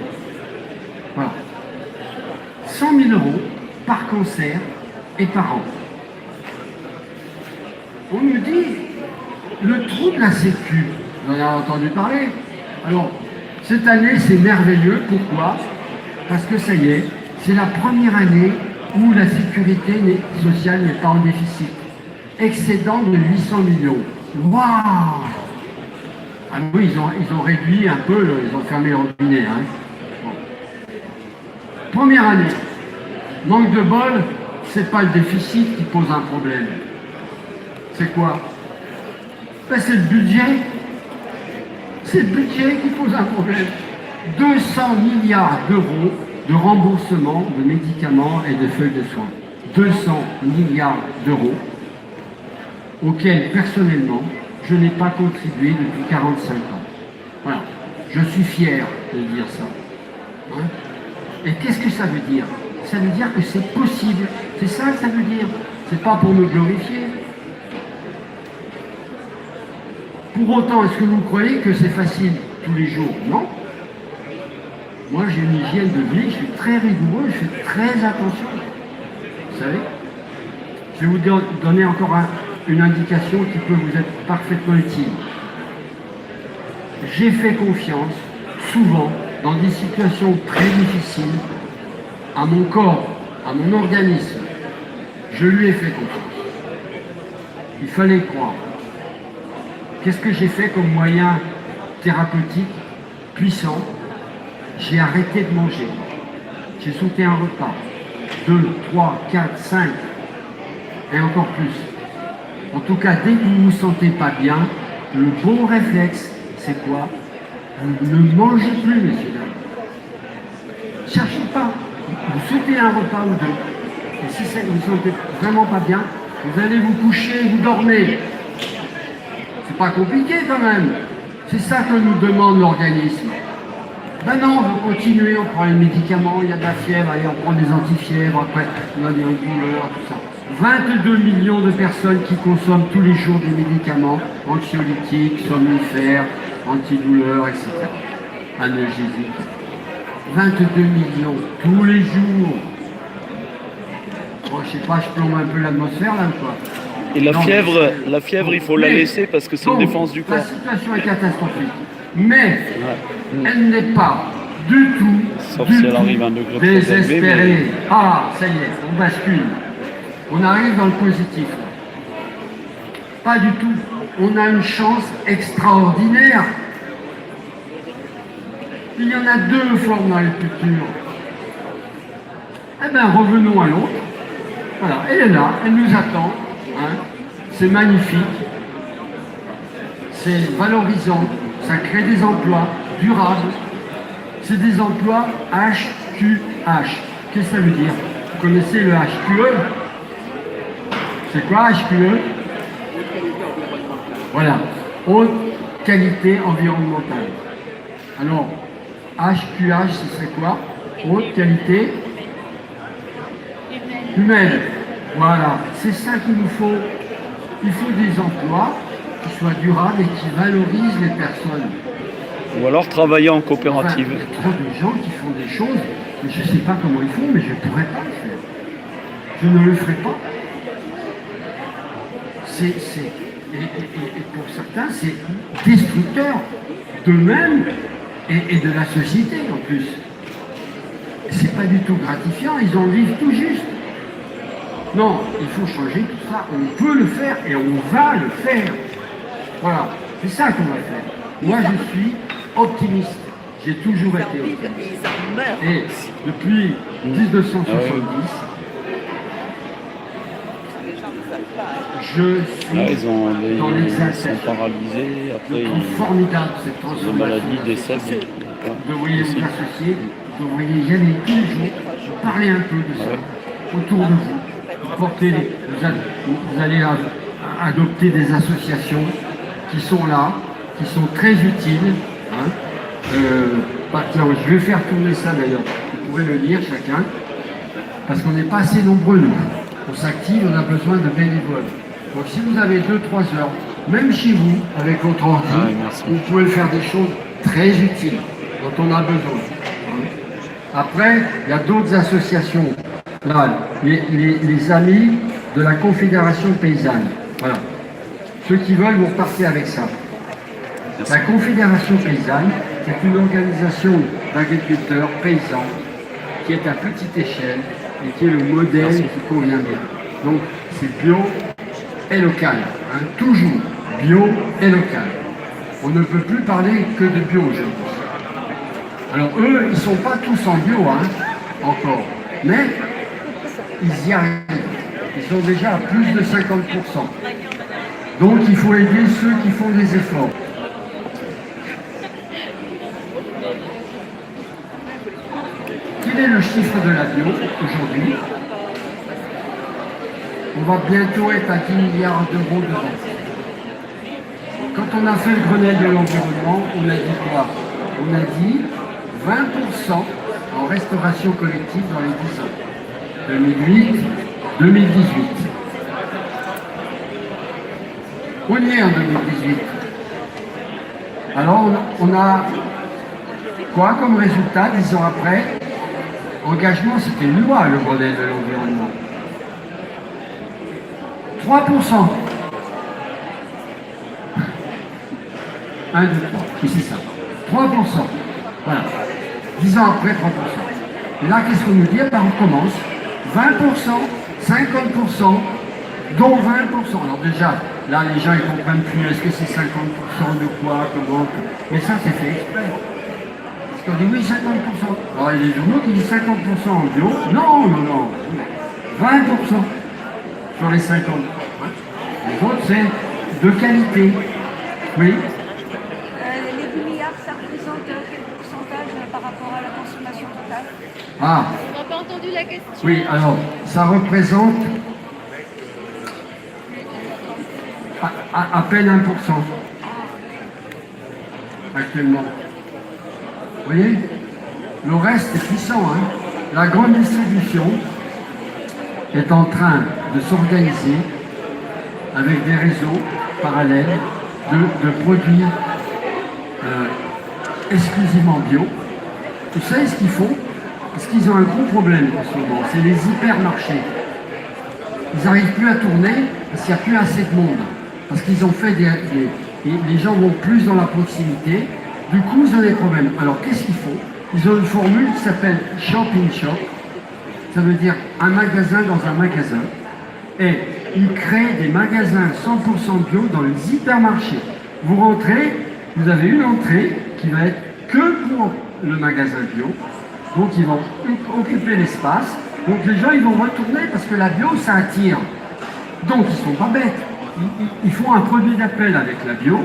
Voilà. 100 000 euros par cancer et par an. On nous dit le trou de la Sécu. Vous en avez entendu parler? Alors, cette année, c'est merveilleux. Pourquoi? Parce que ça y est, c'est la première année où la sécurité sociale n'est pas en déficit. Excédent de 800 millions. Waouh! Ah oui, ils ont réduit un peu, ils ont fermé le robinet. Hein. Bon. Première année, Manque de bol, c'est pas le déficit qui pose un problème. C'est quoi? Ben, c'est le budget. C'est le budget qui pose un problème. 200 milliards d'euros de remboursement de médicaments et de feuilles de soins. 200 milliards d'euros auxquels, personnellement, je n'ai pas contribué depuis 45 ans. Voilà. Je suis fier de dire ça. Hein? Et qu'est-ce que ça veut dire? Ça veut dire que c'est possible. C'est ça que ça veut dire. C'est pas pour me glorifier. Pour autant, est-ce que vous croyez que c'est facile tous les jours? Non. Moi, j'ai une hygiène de vie, je suis très rigoureux, je fais très attention. Vous savez? Je vais vous donner encore une indication qui peut vous être parfaitement utile. J'ai fait confiance, souvent, dans des situations très difficiles, à mon corps, à mon organisme. Je lui ai fait confiance. Il fallait y croire. Qu'est-ce que j'ai fait comme moyen thérapeutique puissant? J'ai arrêté de manger. J'ai sauté un repas. 2, 3, 4, 5 et encore plus. En tout cas, dès que vous ne vous sentez pas bien, le bon réflexe, c'est quoi? Vous ne mangez plus, messieurs, dames. Cherchez pas. Vous sautez un repas ou deux. Et si vous ne vous sentez vraiment pas bien, vous allez vous coucher, vous dormez. C'est pas compliqué quand même. C'est ça que nous demande l'organisme. Ben non, on va continuer, on prend les médicaments, il y a de la fièvre, allez, on prend des antifièvres, après on a des douleurs, tout ça. 22 millions de personnes qui consomment tous les jours des médicaments anxiolytiques, somnifères, antidouleurs, etc. Analgésiques. 22 millions tous les jours. Bon, je sais pas, je plombe un peu l'atmosphère là ou quoi? Et la fièvre, il faut la laisser parce que c'est une défense du corps. La situation est catastrophique. Mais elle n'est pas du tout, sauf si elle arrive à un degré désespérée. Ah, ça y est, on bascule. On arrive dans le positif. Pas du tout. On a une chance extraordinaire. Il y en a deux formes dans les cultures. Eh bien, revenons à l'autre. Voilà, elle est là, elle nous attend. Hein. C'est magnifique. C'est valorisant. Ça crée des emplois durables. C'est des emplois HQH. Qu'est-ce que ça veut dire? Vous connaissez le HQE? C'est quoi HQE? Voilà. Haute qualité environnementale. Alors, HQH, ce serait quoi? Haute qualité humaine. Voilà. C'est ça qu'il nous faut. Il faut des emplois qui soient durables et qui valorisent les personnes. Ou alors travailler en coopérative. Enfin, il y a trop de gens qui font des choses, mais je ne sais pas comment ils font, mais je ne pourrais pas le faire. Je ne le ferai pas. Et pour certains, c'est destructeur d'eux-mêmes et de la société en plus. C'est pas du tout gratifiant, ils en vivent tout juste. Non, il faut changer tout ça. On peut le faire et on va le faire. Voilà, c'est ça qu'on va faire. Moi, je suis optimiste. J'ai toujours été optimiste. Et depuis 1970, je suis là, ils sont l'exaltation. paralysés. Après, Formidable cette ils ont transformation. maladie, décèdent. Vous devriez vous associer, vous devriez y aller tous les jours, parler un peu de ça, autour de vous. Vous allez adopter des associations qui sont là, qui sont très utiles. Hein. Je vais faire tourner ça d'ailleurs, vous pouvez le lire chacun, parce qu'on n'est pas assez nombreux nous. On s'active, on a besoin de bénévoles. Donc si vous avez 2-3 heures, même chez vous, avec votre ordi, vous pouvez faire des choses très utiles dont on a besoin. Après, il y a d'autres associations. Là, les amis de la Confédération paysanne. Voilà. Ceux qui veulent vont partir avec ça. La Confédération paysanne, c'est une organisation d'agriculteurs paysans qui est à petite échelle et qui est le modèle qui convient bien. Donc, c'est bio et local. Hein, toujours bio et local. On ne peut plus parler que de bio aujourd'hui. Alors, eux, ils ne sont pas tous en bio, hein, encore. Mais ils y arrivent. Ils sont déjà à plus de 50%. Donc il faut aider ceux qui font des efforts. Quel est le chiffre de la bio aujourd'hui? On va bientôt être à 10 milliards d'euros de vente. Quand on a fait le Grenelle de l'environnement, on a dit quoi? On a dit 20% en restauration collective dans les 10 ans. 2008, 2018. On y est en 2018. Alors on a quoi comme résultat 10 ans après? Engagement, c'était une loi, le Grenelle de l'environnement. 3%. 1, 2, 3. Ici ça. 3%. Voilà. 10 ans après, 3%. Et là, qu'est-ce qu'on nous dit? Ben, on commence. 20%, 50%, dont 20%. Alors déjà, là, les gens, ils ne comprennent plus. Est-ce que c'est 50% de quoi? Comment? Mais ça, c'est fait exprès. Parce qu'on dit oui, 50%. Alors, il y a des journaux qui disent 50% en bio. Non, non, non. 20% sur les 50%. Les autres, c'est de qualité. Oui. Les 10 milliards, ça représente quel pourcentage par rapport à la consommation totale? Ah, On n'a pas entendu la question. oui, alors, ça représente à peine 1% actuellement. Vous voyez? Le reste est puissant. Hein. La grande distribution est en train de s'organiser avec des réseaux parallèles de produits exclusivement bio. Vous savez ce qu'ils font? Parce qu'ils ont un gros problème en ce moment, c'est les hypermarchés. Ils n'arrivent plus à tourner parce qu'il n'y a plus assez de monde. Parce qu'ils ont fait les gens vont plus dans la proximité. Du coup, ils ont des problèmes. Alors, qu'est-ce qu'ils font? Ils ont une formule qui s'appelle Shop in Shop. Ça veut dire un magasin dans un magasin. Et ils créent des magasins 100% bio dans les hypermarchés. Vous rentrez, vous avez une entrée qui va être que pour le magasin bio. Donc, ils vont occuper l'espace. Donc, les gens, ils vont retourner parce que la bio, ça attire. Donc, ils ne sont pas bêtes. Ils font un produit d'appel avec la bio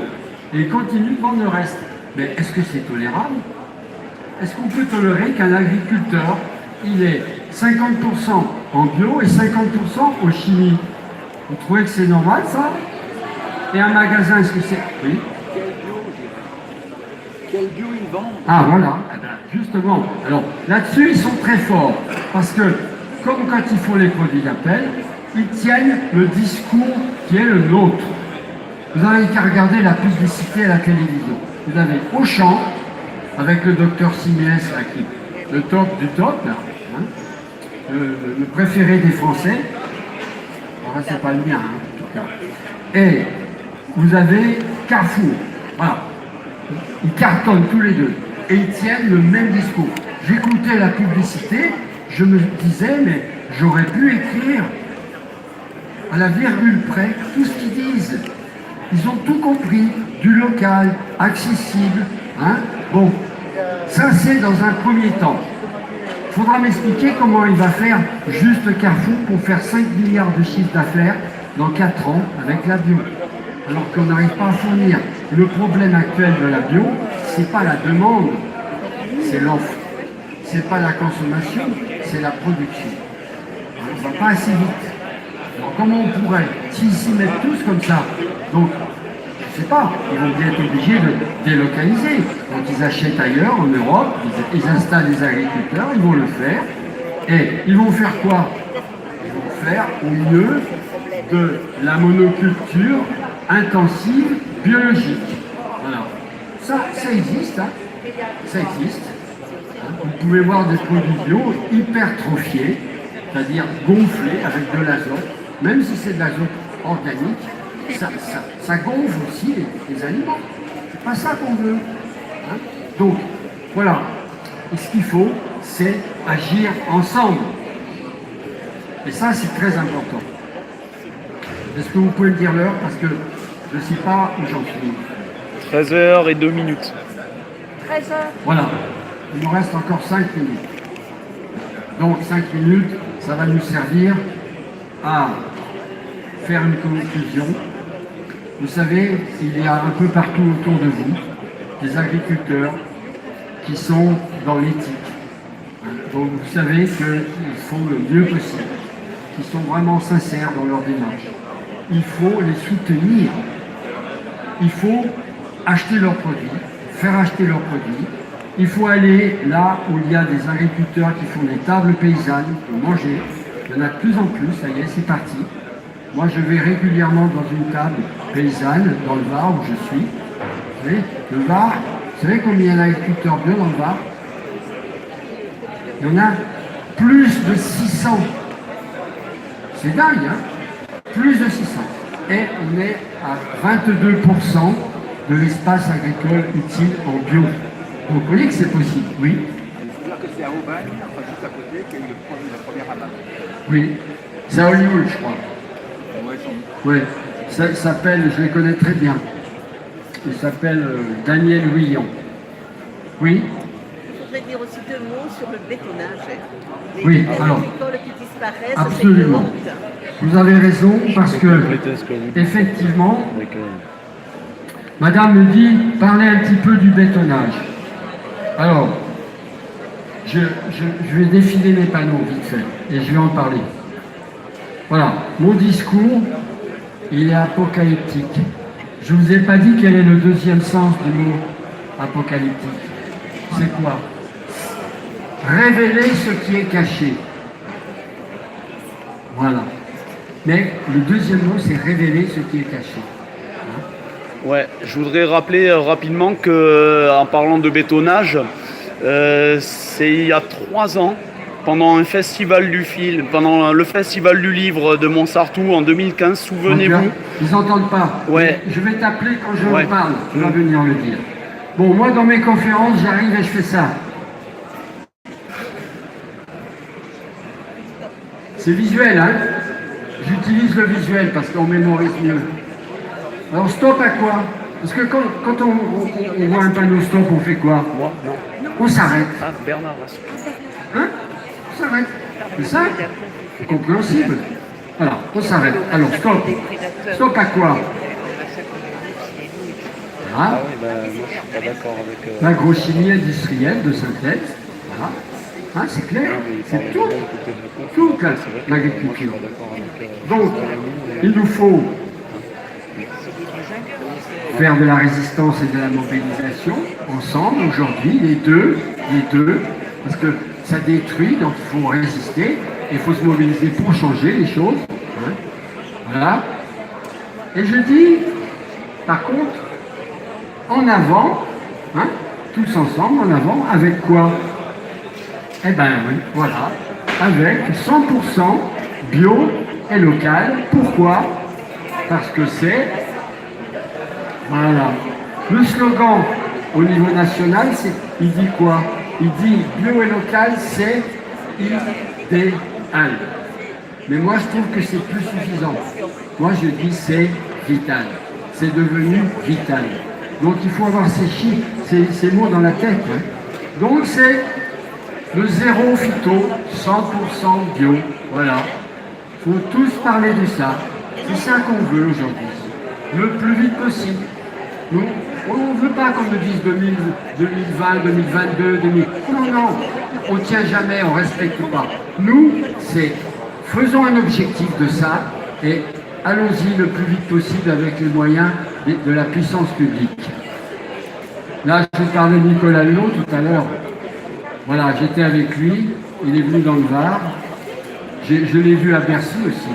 et ils continuent de vendre le reste. Mais est-ce que c'est tolérable? Est-ce qu'on peut tolérer qu'un agriculteur, il ait 50% en bio et 50% en chimie? Vous trouvez que c'est normal, ça? Et un magasin, est-ce que c'est... Oui. Quel bio ils vendent? Ah, voilà. Eh ben, justement. Alors, là-dessus, ils sont très forts. Parce que, comme quand ils font les produits d'appel, ils tiennent le discours qui est le nôtre. Vous n'avez qu'à regarder la publicité à la télévision. Vous avez Auchan, avec le docteur Simiès, le top du top, là, hein, le préféré des Français. Alors, c'est pas le mien, hein, en tout cas. Et vous avez Carrefour. Voilà. Ils cartonnent tous les deux. Et ils tiennent le même discours. J'écoutais la publicité, je me disais, mais j'aurais pu écrire à la virgule près tout ce qu'ils disent. Ils ont tout compris, du local, accessible. Hein. Bon, ça c'est dans un premier temps. Il faudra m'expliquer comment il va faire juste Carrefour pour faire 5 milliards de chiffre d'affaires dans 4 ans avec la bio. Alors qu'on n'arrive pas à fournir. Le problème actuel de la bio, c'est pas la demande, c'est l'offre. C'est pas la consommation, c'est la production. On ne va pas assez vite. Alors comment on pourrait, s'ils s'y mettent tous comme ça, donc je ne sais pas, ils vont bien être obligés de délocaliser. Donc ils achètent ailleurs, en Europe, ils installent des agriculteurs, ils vont le faire. Et ils vont faire quoi? Ils vont faire au mieux de la monoculture intensive biologique. Voilà. Ça existe, hein. Ça existe. Vous pouvez voir des produits bio hypertrophiés, c'est-à-dire gonflés avec de l'azote, même si c'est de l'azote organique, ça gonfle aussi les aliments. C'est pas ça qu'on veut. Hein. Donc, voilà. Et ce qu'il faut, c'est agir ensemble. Et ça, c'est très important. Est-ce que vous pouvez me dire l'heure? Parce que je ne sais pas où j'en suis. 13h02. 13 heures. Voilà. Il nous reste encore 5 minutes. Donc 5 minutes, ça va nous servir à faire une conclusion. Vous savez, il y a un peu partout autour de vous des agriculteurs qui sont dans l'éthique. Donc vous savez qu'ils font le mieux possible, qu'ils sont vraiment sincères dans leur démarche. Il faut les soutenir. Il faut acheter leurs produits, faire acheter leurs produits. Il faut aller là où il y a des agriculteurs qui font des tables paysannes pour manger. Il y en a de plus en plus, ça y est, c'est parti. Moi, je vais régulièrement dans une table paysanne dans le Var où je suis. Vous savez, le Var, vous savez combien il y a d'agriculteurs bio dans le Var? Il y en a plus de 600. C'est dingue, hein? Plus de 600. Et on est à 22% de l'espace agricole utile en bio. Donc vous voyez que c'est possible, oui. C'est-à-dire que c'est à Aubagne, enfin juste à côté, qu'il y a eu la première abat. Oui, c'est à Hollywood, je crois. Ouais, Oui, ça s'appelle, je les connais très bien. Il s'appelle Daniel William. Oui, Je voudrais dire aussi 2 mots sur le bétonnage. Les Oui, terres alors, agricoles qui disparaissent, absolument. c'est une honte. Vous avez raison, parce que, effectivement, Madame me dit, parlez un petit peu du bétonnage. Alors, je vais défiler mes panneaux vite fait, et je vais en parler. Voilà, mon discours, il est apocalyptique. Je ne vous ai pas dit quel est le deuxième sens du mot apocalyptique. C'est quoi? Révéler ce qui est caché. Voilà. Mais le deuxième mot, c'est révéler ce qui est caché. Ouais, je voudrais rappeler rapidement que, en parlant de bétonnage, c'est il y a 3 ans, pendant un festival du film, pendant le festival du livre de Montsartou en 2015, souvenez-vous. Ils n'entendent pas. Ouais. Je vais t'appeler quand je Ouais. en parle. Tu vas venir le dire. Bon, moi, dans mes conférences, j'arrive et je fais ça. C'est visuel, hein? J'utilise le visuel parce qu'on mémorise mieux. Alors, stop à quoi? Parce que quand on voit un panneau stop, on fait quoi? Moi, non. On s'arrête. Ah, Bernard, Hein? On s'arrête. C'est ça? C'est compréhensible. Alors, on s'arrête. Alors, stop. Stop à quoi? Voilà. moi je suis pas d'accord avec... L'agrochimie industrielle de synthèse. Voilà. Hein, c'est clair. C'est tout. Toute l'agriculture. Donc, il nous faut faire de la résistance et de la mobilisation ensemble aujourd'hui, les deux, parce que ça détruit, donc il faut résister, et il faut se mobiliser pour changer les choses. Hein. Voilà. Et je dis, par contre, en avant, hein, tous ensemble, en avant, avec quoi? Eh bien, oui, voilà, avec 100% bio et local. Pourquoi? Parce que c'est... Voilà. Le slogan au niveau national, il dit quoi? Il dit bio et local, c'est idéal. Mais moi, je trouve que c'est plus suffisant. Moi, je dis c'est vital. C'est devenu vital. Donc, il faut avoir ces chiffres, ces mots dans la tête. Hein. Donc, c'est le zéro phyto, 100% bio. Voilà. Il faut tous parler de ça. C'est ça qu'on veut aujourd'hui. Le plus vite possible. Nous, on ne veut pas qu'on me dise 2020, 2022, 2000. Non, non, on ne tient jamais, on ne respecte pas. Nous, c'est faisons un objectif de ça et allons-y le plus vite possible avec les moyens de la puissance publique. Là, je vous parlais de Nicolas Hulot tout à l'heure. Voilà, j'étais avec lui, il est venu dans le Var. Je l'ai vu à Bercy aussi.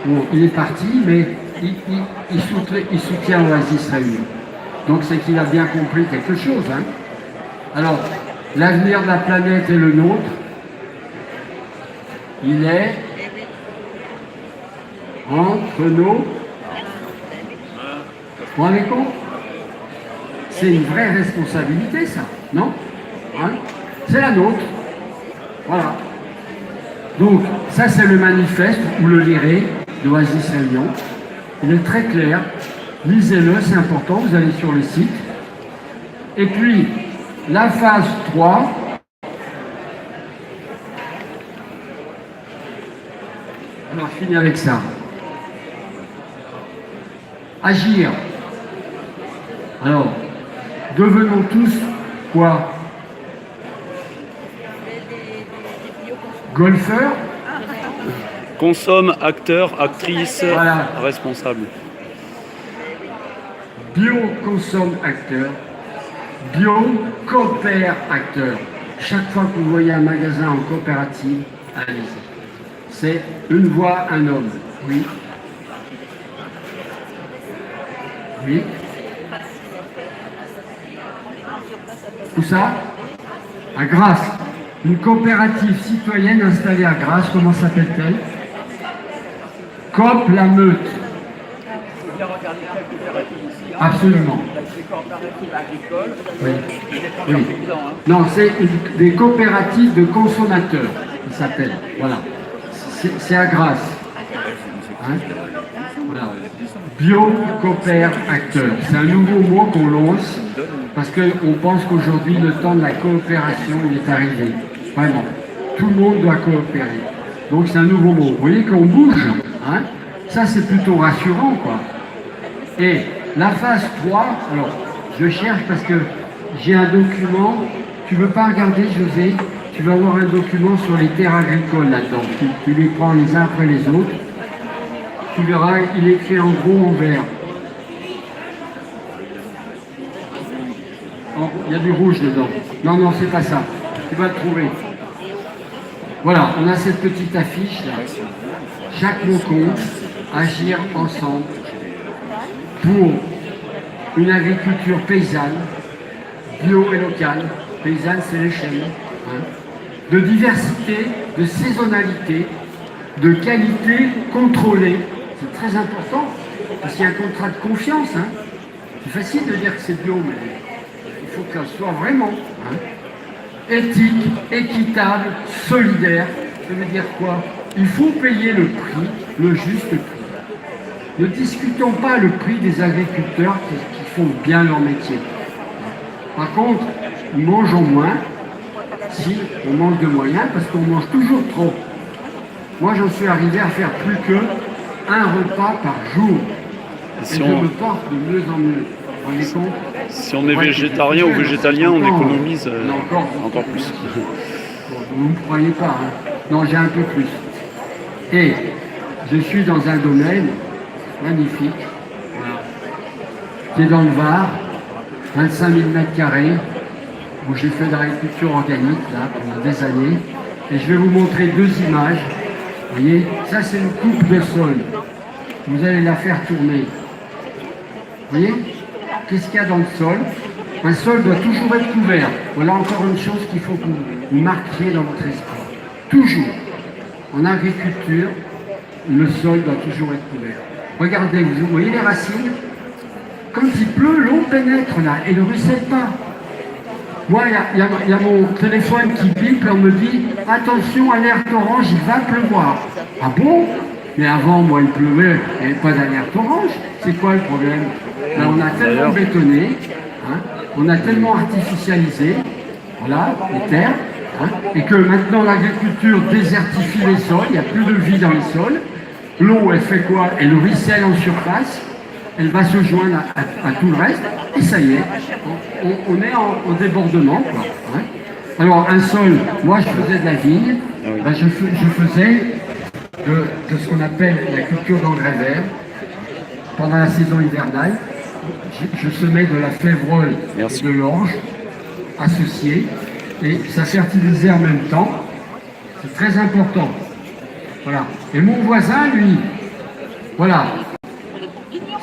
Bon, il est parti, mais il soutient Oasis Réunion. Donc c'est qu'il a bien compris quelque chose. Hein. Alors, l'avenir de la planète est le nôtre. Il est entre nos... Vous vous rendez compte? C'est une vraie responsabilité, ça, non? Hein? C'est la nôtre. Voilà. Donc, ça c'est le manifeste, vous le lirez, d'Oasis Réunion. Il est très clair. Lisez-le, c'est important, vous allez sur le site. Et puis, la phase 3, Alors, je finis avec ça. Agir. Alors, devenons tous quoi? Golfeurs? Consomme, acteur, actrice, Voilà. responsable. Bio consomme acteur. Bio coopère acteur. Chaque fois que vous voyez un magasin en coopérative, allez-y. C'est une voix, un homme. Oui. Oui. Où ça? À Grasse. Une coopérative citoyenne installée à Grasse, comment s'appelle-t-elle? Coop la Meute. Bien regarder quelle coopérative ici. Absolument. Les coopératives agricoles, Oui. ils défendent Oui. leurs paysans. Hein. Non, c'est des coopératives de consommateurs, ça s'appelle. Voilà. C'est à Grasse. Hein? Voilà. Bio, coopère, acteur. C'est un nouveau mot qu'on lance parce qu'on pense qu'aujourd'hui, le temps de la coopération il est arrivé. Vraiment. Tout le monde doit coopérer. Donc c'est un nouveau mot. Vous voyez qu'on bouge. Hein? Ça, c'est plutôt rassurant, quoi. Et la phase 3, alors, je cherche parce que j'ai un document. Tu ne veux pas regarder, José? Tu vas avoir un document sur les terres agricoles là-dedans. Tu les prends les uns après les autres. Tu verras, il est écrit en gros en vert. Oh, il y a du rouge dedans. Non, non, c'est pas ça. Tu vas le trouver. Voilà, on a cette petite affiche là. Chaque mot compte, agir ensemble pour une agriculture paysanne, bio et locale. Paysanne, c'est l'échelle. Hein. De diversité, de saisonnalité, de qualité contrôlée. C'est très important, parce qu'il y a un contrat de confiance. Hein. C'est facile de dire que c'est bio, mais il faut que ça soit vraiment. Hein. Éthique, équitable, solidaire. Ça veut dire quoi? Il faut payer le prix, le juste prix. Ne discutons pas le prix des agriculteurs qui font bien leur métier. Par contre, nous mangeons moins si on manque de moyens, parce qu'on mange toujours trop. Moi, j'en suis arrivé à faire plus que un repas par jour. Si Et on- je me porte de mieux en mieux. Vous vous rendez compte? Si on est Ouais, végétarien ou c'est végétalien, on encore, économise on a encore plus. Bon, vous ne me croyez pas, hein. Non, j'ai un peu plus. Et je suis dans un domaine magnifique, voilà, qui est dans le Var, 25 000 mètres carrés, où j'ai fait de l'agriculture organique là, pendant des années. Et je vais vous montrer deux images. Vous voyez, ça c'est une coupe de sol. Vous allez la faire tourner. Vous voyez, qu'est-ce qu'il y a dans le sol? Un sol doit toujours être couvert. Voilà encore une chose qu'il faut que vous marquiez dans votre esprit. Toujours. En agriculture, le sol doit toujours être couvert. Regardez, vous voyez les racines? Quand il pleut, l'eau pénètre là et ne ruisselle pas. Moi, il y a mon téléphone qui bip et on me dit « Attention, alerte orange, il va pleuvoir ». Ah bon? Mais avant, moi, il pleuvait, il n'y avait pas d'alerte orange. C'est quoi le problème? Ben, on a tellement bétonné, hein, on a tellement artificialisé, voilà, les terres, hein, et que maintenant l'agriculture désertifie les sols, il n'y a plus de vie dans les sols. L'eau, elle fait quoi? Elle ruisselle en surface, elle va se joindre à tout le reste, et ça y est, on est en débordement, quoi, hein. Alors, un sol, moi je faisais de la vigne, ben, je faisais de ce qu'on appelle la culture d'engrais vert. Pendant la saison hivernale, je semais de la févrole et de l'orge associées, et ça fertilisait en même temps. C'est très important. Voilà. Et mon voisin, lui, voilà,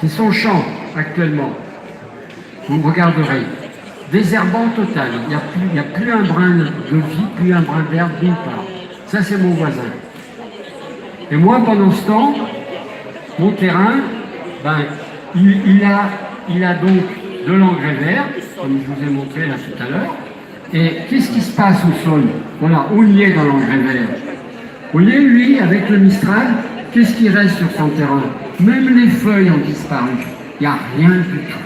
c'est son champ actuellement. Vous regarderez. Désherbant total. Il n'y a plus un brin de vie, plus un brin d'herbe nulle part. Ça, c'est mon voisin. Et moi, pendant ce temps, mon terrain, ben, il a donc de l'engrais vert, comme je vous ai montré là tout à l'heure. Et qu'est-ce qui se passe au sol? Voilà, on y est dans l'engrais vert. Vous voyez, lui, avec le Mistral, qu'est-ce qui reste sur son terrain? Même les feuilles ont disparu. Il n'y a rien du tout.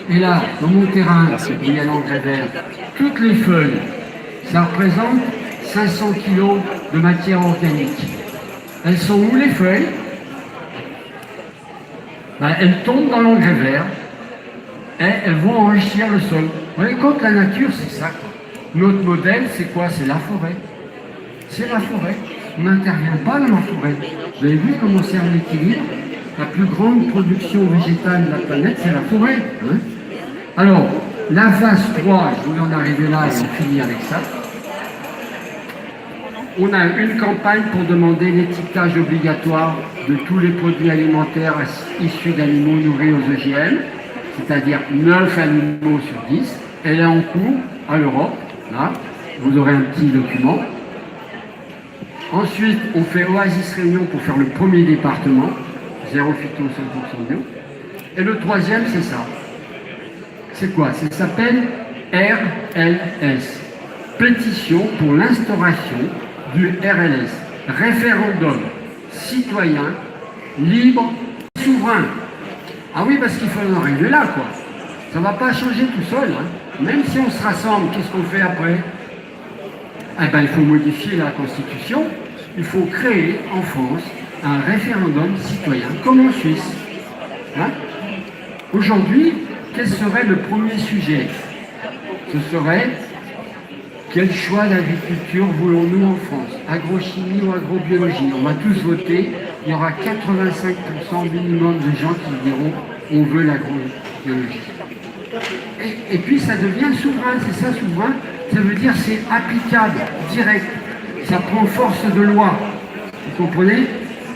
Et là, dans mon terrain, il y a l'engrais vert. Toutes les feuilles, ça représente 500 kg de matière organique. Elles sont où les feuilles? Ben, elles tombent dans l'engrais vert et elles vont enrichir le sol. Vous voyez, quand la nature, c'est ça. Notre modèle, c'est quoi? C'est la forêt. C'est la forêt. On n'intervient pas dans la forêt. Vous avez vu comment c'est en équilibre? La plus grande production végétale de la planète, c'est la forêt. Hein. Alors, la phase 3, je voulais en arriver là et on finit avec ça. On a une campagne pour demander l'étiquetage obligatoire de tous les produits alimentaires issus d'animaux nourris aux OGM, c'est-à-dire 9 animaux sur 10. Elle est en cours à l'Europe. Là, vous aurez un petit document. Ensuite, on fait Oasis Réunion pour faire le premier département, 0 phyto, 100% bio. Et le troisième, c'est ça. C'est quoi? Ça s'appelle RLS, pétition pour l'instauration du RLS, référendum citoyen, libre, souverain. Ah oui, parce qu'il faut en arriver là, quoi. Ça ne va pas changer tout seul. Hein. Même si on se rassemble, qu'est-ce qu'on fait après? Eh ben, il faut modifier la Constitution. Il faut créer en France un référendum citoyen, comme en Suisse. Hein? Aujourd'hui, quel serait le premier sujet? Ce serait quel choix d'agriculture voulons-nous en France? Agrochimie ou agrobiologie? On va tous voter. Il y aura 85% minimum de gens qui diront on veut l'agrobiologie. Et puis ça devient souverain, c'est ça souverain, ça veut dire c'est applicable, direct, ça prend force de loi, vous comprenez?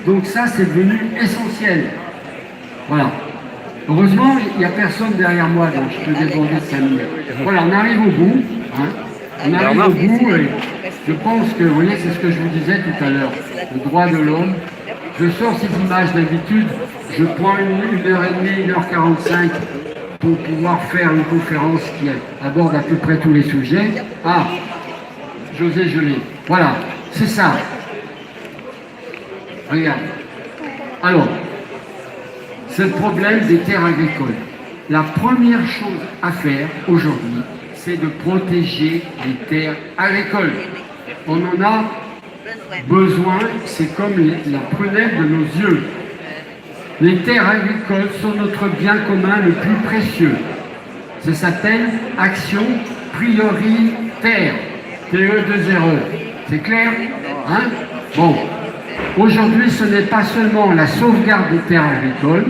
Donc ça c'est devenu essentiel. Voilà. Heureusement, il n'y a personne derrière moi, donc je peux déborder de 5 minutes. Voilà, on arrive au bout, hein. On arrive au bout et je pense que, vous voyez, c'est ce que je vous disais tout à l'heure, le droit de l'homme. Je sors ces images d'habitude, je prends 1h30, 1h45 pour pouvoir faire une conférence qui aborde à peu près tous les sujets. Ah, José Gelé. Voilà, c'est ça. Regarde. Alors, c'est le problème des terres agricoles. La première chose à faire aujourd'hui, c'est de protéger les terres agricoles. On en a besoin, c'est comme la prunelle de nos yeux. Les terres agricoles sont notre bien commun le plus précieux. Ça s'appelle action prioritaire. TE20. C'est clair? Hein? Bon. Aujourd'hui, ce n'est pas seulement la sauvegarde des terres agricoles,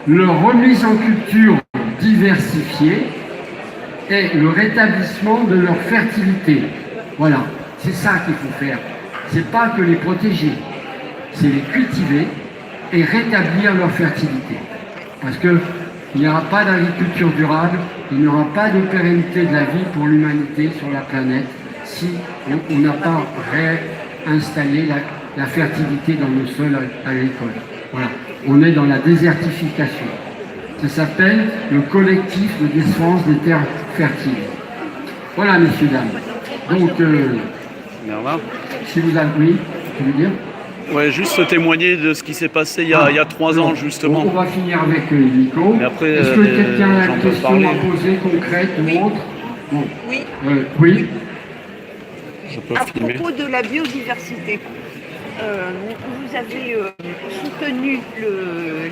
leur remise en culture diversifiée et le rétablissement de leur fertilité. Voilà. C'est ça qu'il faut faire. C'est pas que les protéger, c'est les cultiver et rétablir leur fertilité. Parce qu'il n'y aura pas d'agriculture durable, il n'y aura pas de pérennité de la vie pour l'humanité sur la planète si on n'a pas réinstallé la fertilité dans nos sols agricoles. Voilà. On est dans la désertification. Ça s'appelle le collectif de défense des terres fertiles. Voilà, messieurs, dames. Donc, si vous avez... Oui, tu veux dire? Ouais, juste témoigner de ce qui s'est passé il y a 3 ans, justement. On va finir avec Nico. Est-ce que quelqu'un a une question à poser, concrète ou autre? Bon. Oui. Oui. Je peux À filmer. propos de la biodiversité, vous avez soutenu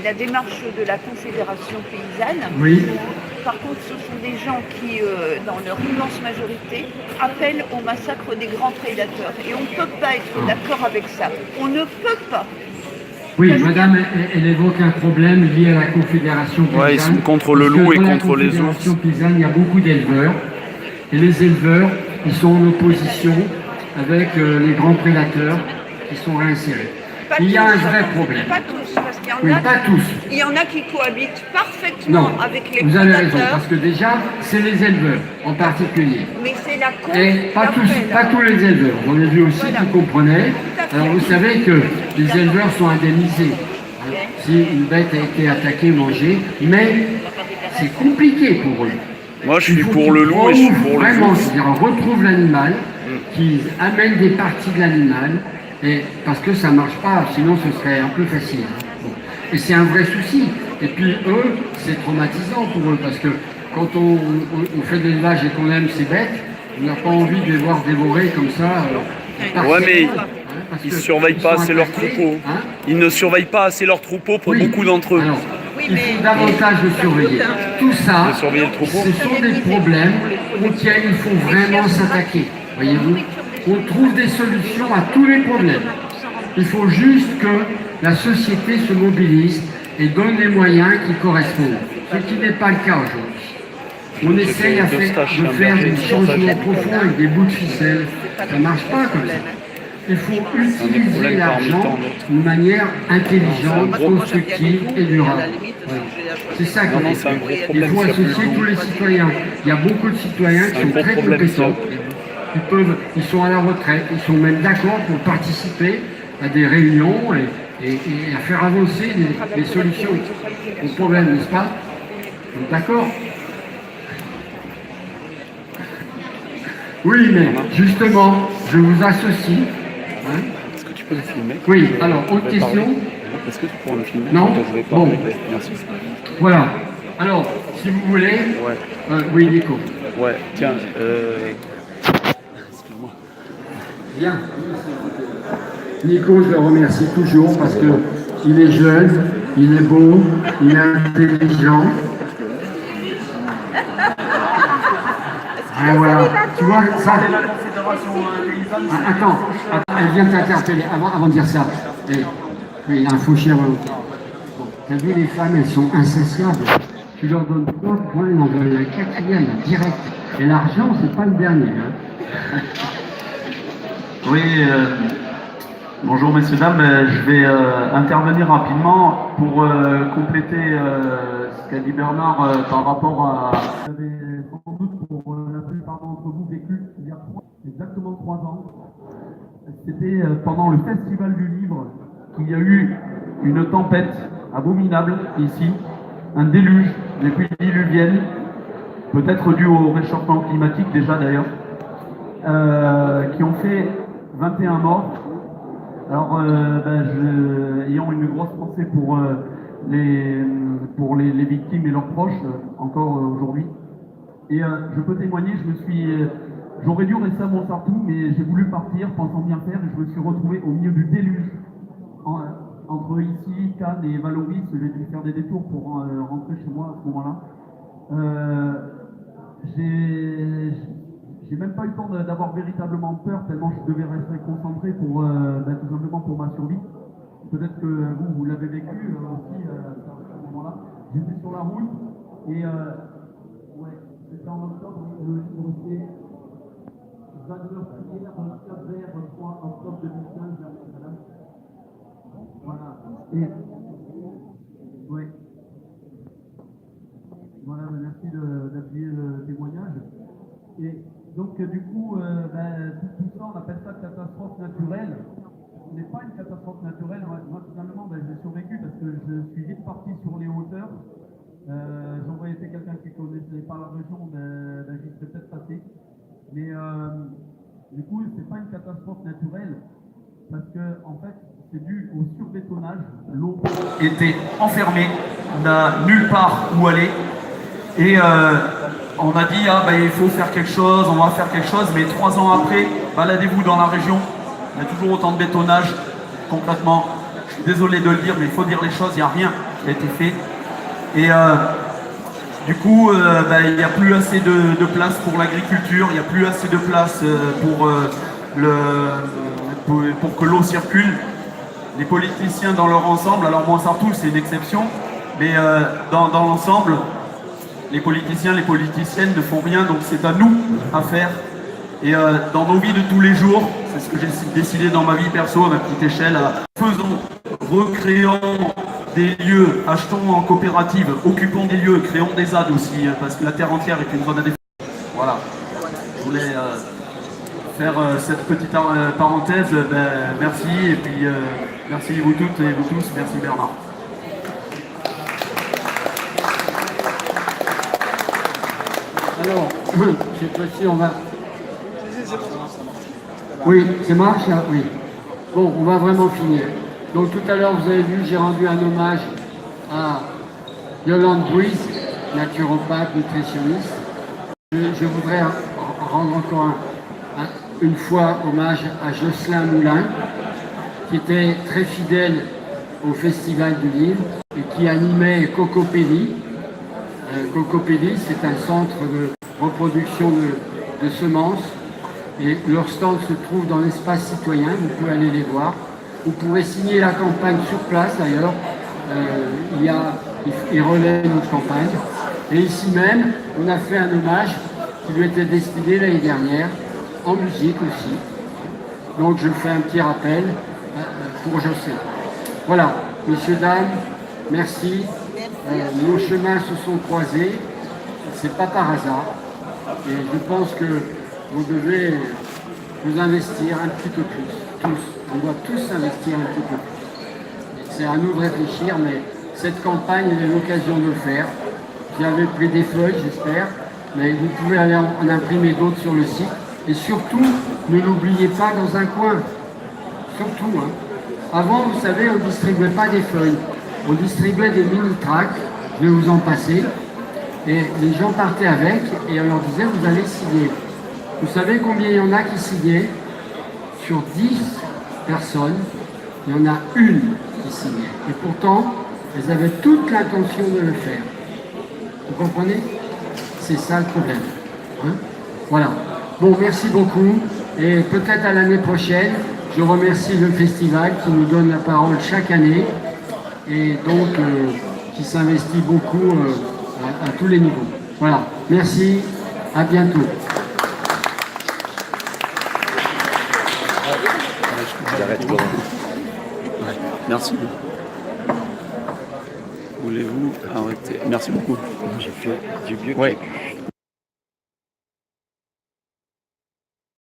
la démarche de la Confédération paysanne. Oui. Par contre, ce sont des gens qui, dans leur immense majorité, appellent au massacre des grands prédateurs. Et on ne peut pas être d'accord avec ça. On ne peut pas. Oui, madame, elle évoque un problème lié à la Confédération paysanne. Ouais, ils sont contre le loup et contre les ours. Dans la Confédération paysanne, il y a beaucoup d'éleveurs. Et les éleveurs, ils sont en opposition avec les grands prédateurs qui sont réinsérés. Il y a un vrai problème. Pas tous, parce qu'il y en Oui, a. pas tous. Il y en a qui cohabitent parfaitement Non, avec les vous avez raison, prédateurs. parce que déjà, c'est les éleveurs en particulier. Mais c'est la cause. Et pas tous les éleveurs. J'en ai vu aussi Voilà. qui comprenaient. Tout à fait. Alors vous savez que les éleveurs sont indemnisés si une bête a été attaquée, mangée, mais c'est compliqué pour eux. Moi, je Il suis faut pour qu'ils le loup et je suis retrouvent pour les vraiment, ours. c'est-à-dire on retrouve l'animal, qu'ils amènent des parties de l'animal, et parce que ça ne marche pas, sinon ce serait un peu facile. Hein. Bon. Et c'est un vrai souci. Et puis eux, c'est traumatisant pour eux, parce que quand on fait de l'élevage et qu'on aime ces bêtes, on n'a pas envie de les voir dévorer comme ça. Ouais, mais parce Ils que ne surveillent pas sont assez leur attaqués, troupeau. hein. Ils ne surveillent pas assez leur troupeau pour Oui. beaucoup d'entre eux. Alors, Oui, il mais- faut davantage le surveiller. Tout ça, De surveiller le troupeau. ce sont des problèmes auxquels il faut vraiment s'attaquer. Voyez-vous, on trouve des solutions à tous les problèmes. Il faut juste que la société se mobilise et donne les moyens qui correspondent, ce qui n'est pas le cas aujourd'hui. On essaye de faire des changements profonds avec des bouts de ficelle. Ça ne marche pas comme ça. Il faut utiliser l'argent d'une manière intelligente, constructive et durable. Voilà. C'est ça qu'il faut faire. Il faut associer tous les citoyens. Il y a beaucoup de citoyens qui sont très compétents. Ils sont à la retraite, ils sont même d'accord pour participer à des réunions et à faire avancer des solutions aux problèmes, n'est-ce pas? D'accord? Oui, mais justement, je vous associe. Hein? Est-ce que tu peux me filmer? Oui, alors, autre question? Est-ce que tu pourrais me filmer? Non? Je vais Bon. parler. Merci. Voilà. Alors, si vous voulez... Ouais. Oui, Nico. Ouais, tiens, excuse-moi. Bien. Nico, je le remercie toujours parce qu'il est jeune, il est beau, il est intelligent. Ah, voilà. Tu vois, ça... Ah, attends, elle vient t'interpeller avant de dire ça. Oui, il a un faux chien. Bon, t'as vu, les femmes, elles sont insatiables. Tu leur donnes 3 points, elles en veulent la 4e, direct. Et l'argent, c'est pas le dernier. Hein. Oui, bonjour messieurs, dames, je vais intervenir rapidement pour compléter ce qu'a dit Bernard par rapport à... Vous avez sans doute pour la plupart d'entre vous vécu il y a exactement 3 ans. C'était pendant le Festival du Livre qu'il y a eu une tempête abominable ici, un déluge, des pluies diluviennes, peut-être dû au réchauffement climatique déjà d'ailleurs, qui ont fait 21 morts. Alors, ayant une grosse pensée pour les victimes et leurs proches, encore aujourd'hui. Et je peux témoigner, j'aurais dû rester à Montsartou, mais j'ai voulu partir, pensant bien faire, et je me suis retrouvé au milieu du déluge. Entre ici, Cannes et Valoris, j'ai dû faire des détours pour rentrer chez moi à ce moment-là. J'ai même pas eu le temps d'avoir véritablement peur, tellement je devais rester concentré pour tout simplement pour ma survie. Peut-être que vous l'avez vécu aussi à ce moment-là. J'étais sur la route et c'était en octobre, il restait 29 prières, 4 vers, 3 octobre 2015, Jérusalem. Voilà. Et ouais. Voilà, merci d'appuyer le témoignage. Et donc, du coup, tout ça, on appelle ça catastrophe naturelle. Ce n'est pas une catastrophe naturelle. Moi, finalement, j'ai survécu parce que je suis vite parti sur les hauteurs. J'aurais été quelqu'un qui ne connaissait pas la région, j'y serais peut-être passé. Mais du coup, ce n'est pas une catastrophe naturelle parce que, en fait, c'est dû au surbétonnage. L'eau était enfermée, n'a nulle part où aller. Et on a dit, il faut faire quelque chose, on va faire quelque chose, mais 3 ans après, baladez-vous dans la région, il y a toujours autant de bétonnage, concrètement. Je suis désolé de le dire, mais il faut dire les choses, il n'y a rien qui a été fait. Et du coup, il n'y a plus assez de place pour l'agriculture, il n'y a plus assez de place pour que l'eau circule. Les politiciens dans leur ensemble, alors Montsartou c'est une exception, mais dans l'ensemble, les politiciens, les politiciennes ne font rien, donc c'est à nous à faire. Et dans nos vies de tous les jours, c'est ce que j'ai décidé dans ma vie perso, à ma petite échelle, faisons, recréons des lieux, achetons en coopérative, occupons des lieux, créons des ZAD aussi, parce que la terre entière est une zone à défendre. Voilà, je voulais faire cette petite parenthèse, merci, et puis merci vous toutes et vous tous, merci Bernard. Alors, cette fois-ci, on va... Oui, c'est marche, hein? Oui. Bon, on va vraiment finir. Donc tout à l'heure, vous avez vu, j'ai rendu un hommage à Yolande Bouise, naturopathe, nutritionniste. Je voudrais rendre encore une fois hommage à Jocelyn Moulin, qui était très fidèle au Festival du Livre et qui animait Cocopédie. Cocopédie, c'est un centre de reproduction de semences et leur stand se trouve dans l'espace citoyen, vous pouvez aller les voir. Vous pourrez signer la campagne sur place d'ailleurs, ils relaient notre campagne. Et ici même, on a fait un hommage qui lui était destiné l'année dernière, en musique aussi. Donc je fais un petit rappel pour José. Voilà, messieurs, dames, merci. Nos chemins se sont croisés, c'est pas par hasard. Et je pense que vous devez vous investir un petit peu plus, tous. On doit tous investir un petit peu plus. C'est à nous de réfléchir, mais cette campagne est l'occasion de le faire. Vous avez pris des feuilles, j'espère, mais vous pouvez aller en imprimer d'autres sur le site. Et surtout, ne l'oubliez pas dans un coin. Surtout, hein. Avant, vous savez, on ne distribuait pas des feuilles. On distribuait des mini-tracts, je vais vous en passer. Et les gens partaient avec et on leur disait, vous allez signer. Vous savez combien il y en a qui signaient? Sur 10 personnes, il y en a une qui signait. Et pourtant, elles avaient toute l'intention de le faire. Vous comprenez? C'est ça le problème. Hein? Voilà. Bon, merci beaucoup. Et peut-être à l'année prochaine, je remercie le festival qui nous donne la parole chaque année et donc qui s'investit beaucoup à tous les niveaux. Voilà. Merci. À bientôt. J'arrête. Merci. Voulez-vous arrêter? Merci beaucoup. J'ai mieux Ouais. que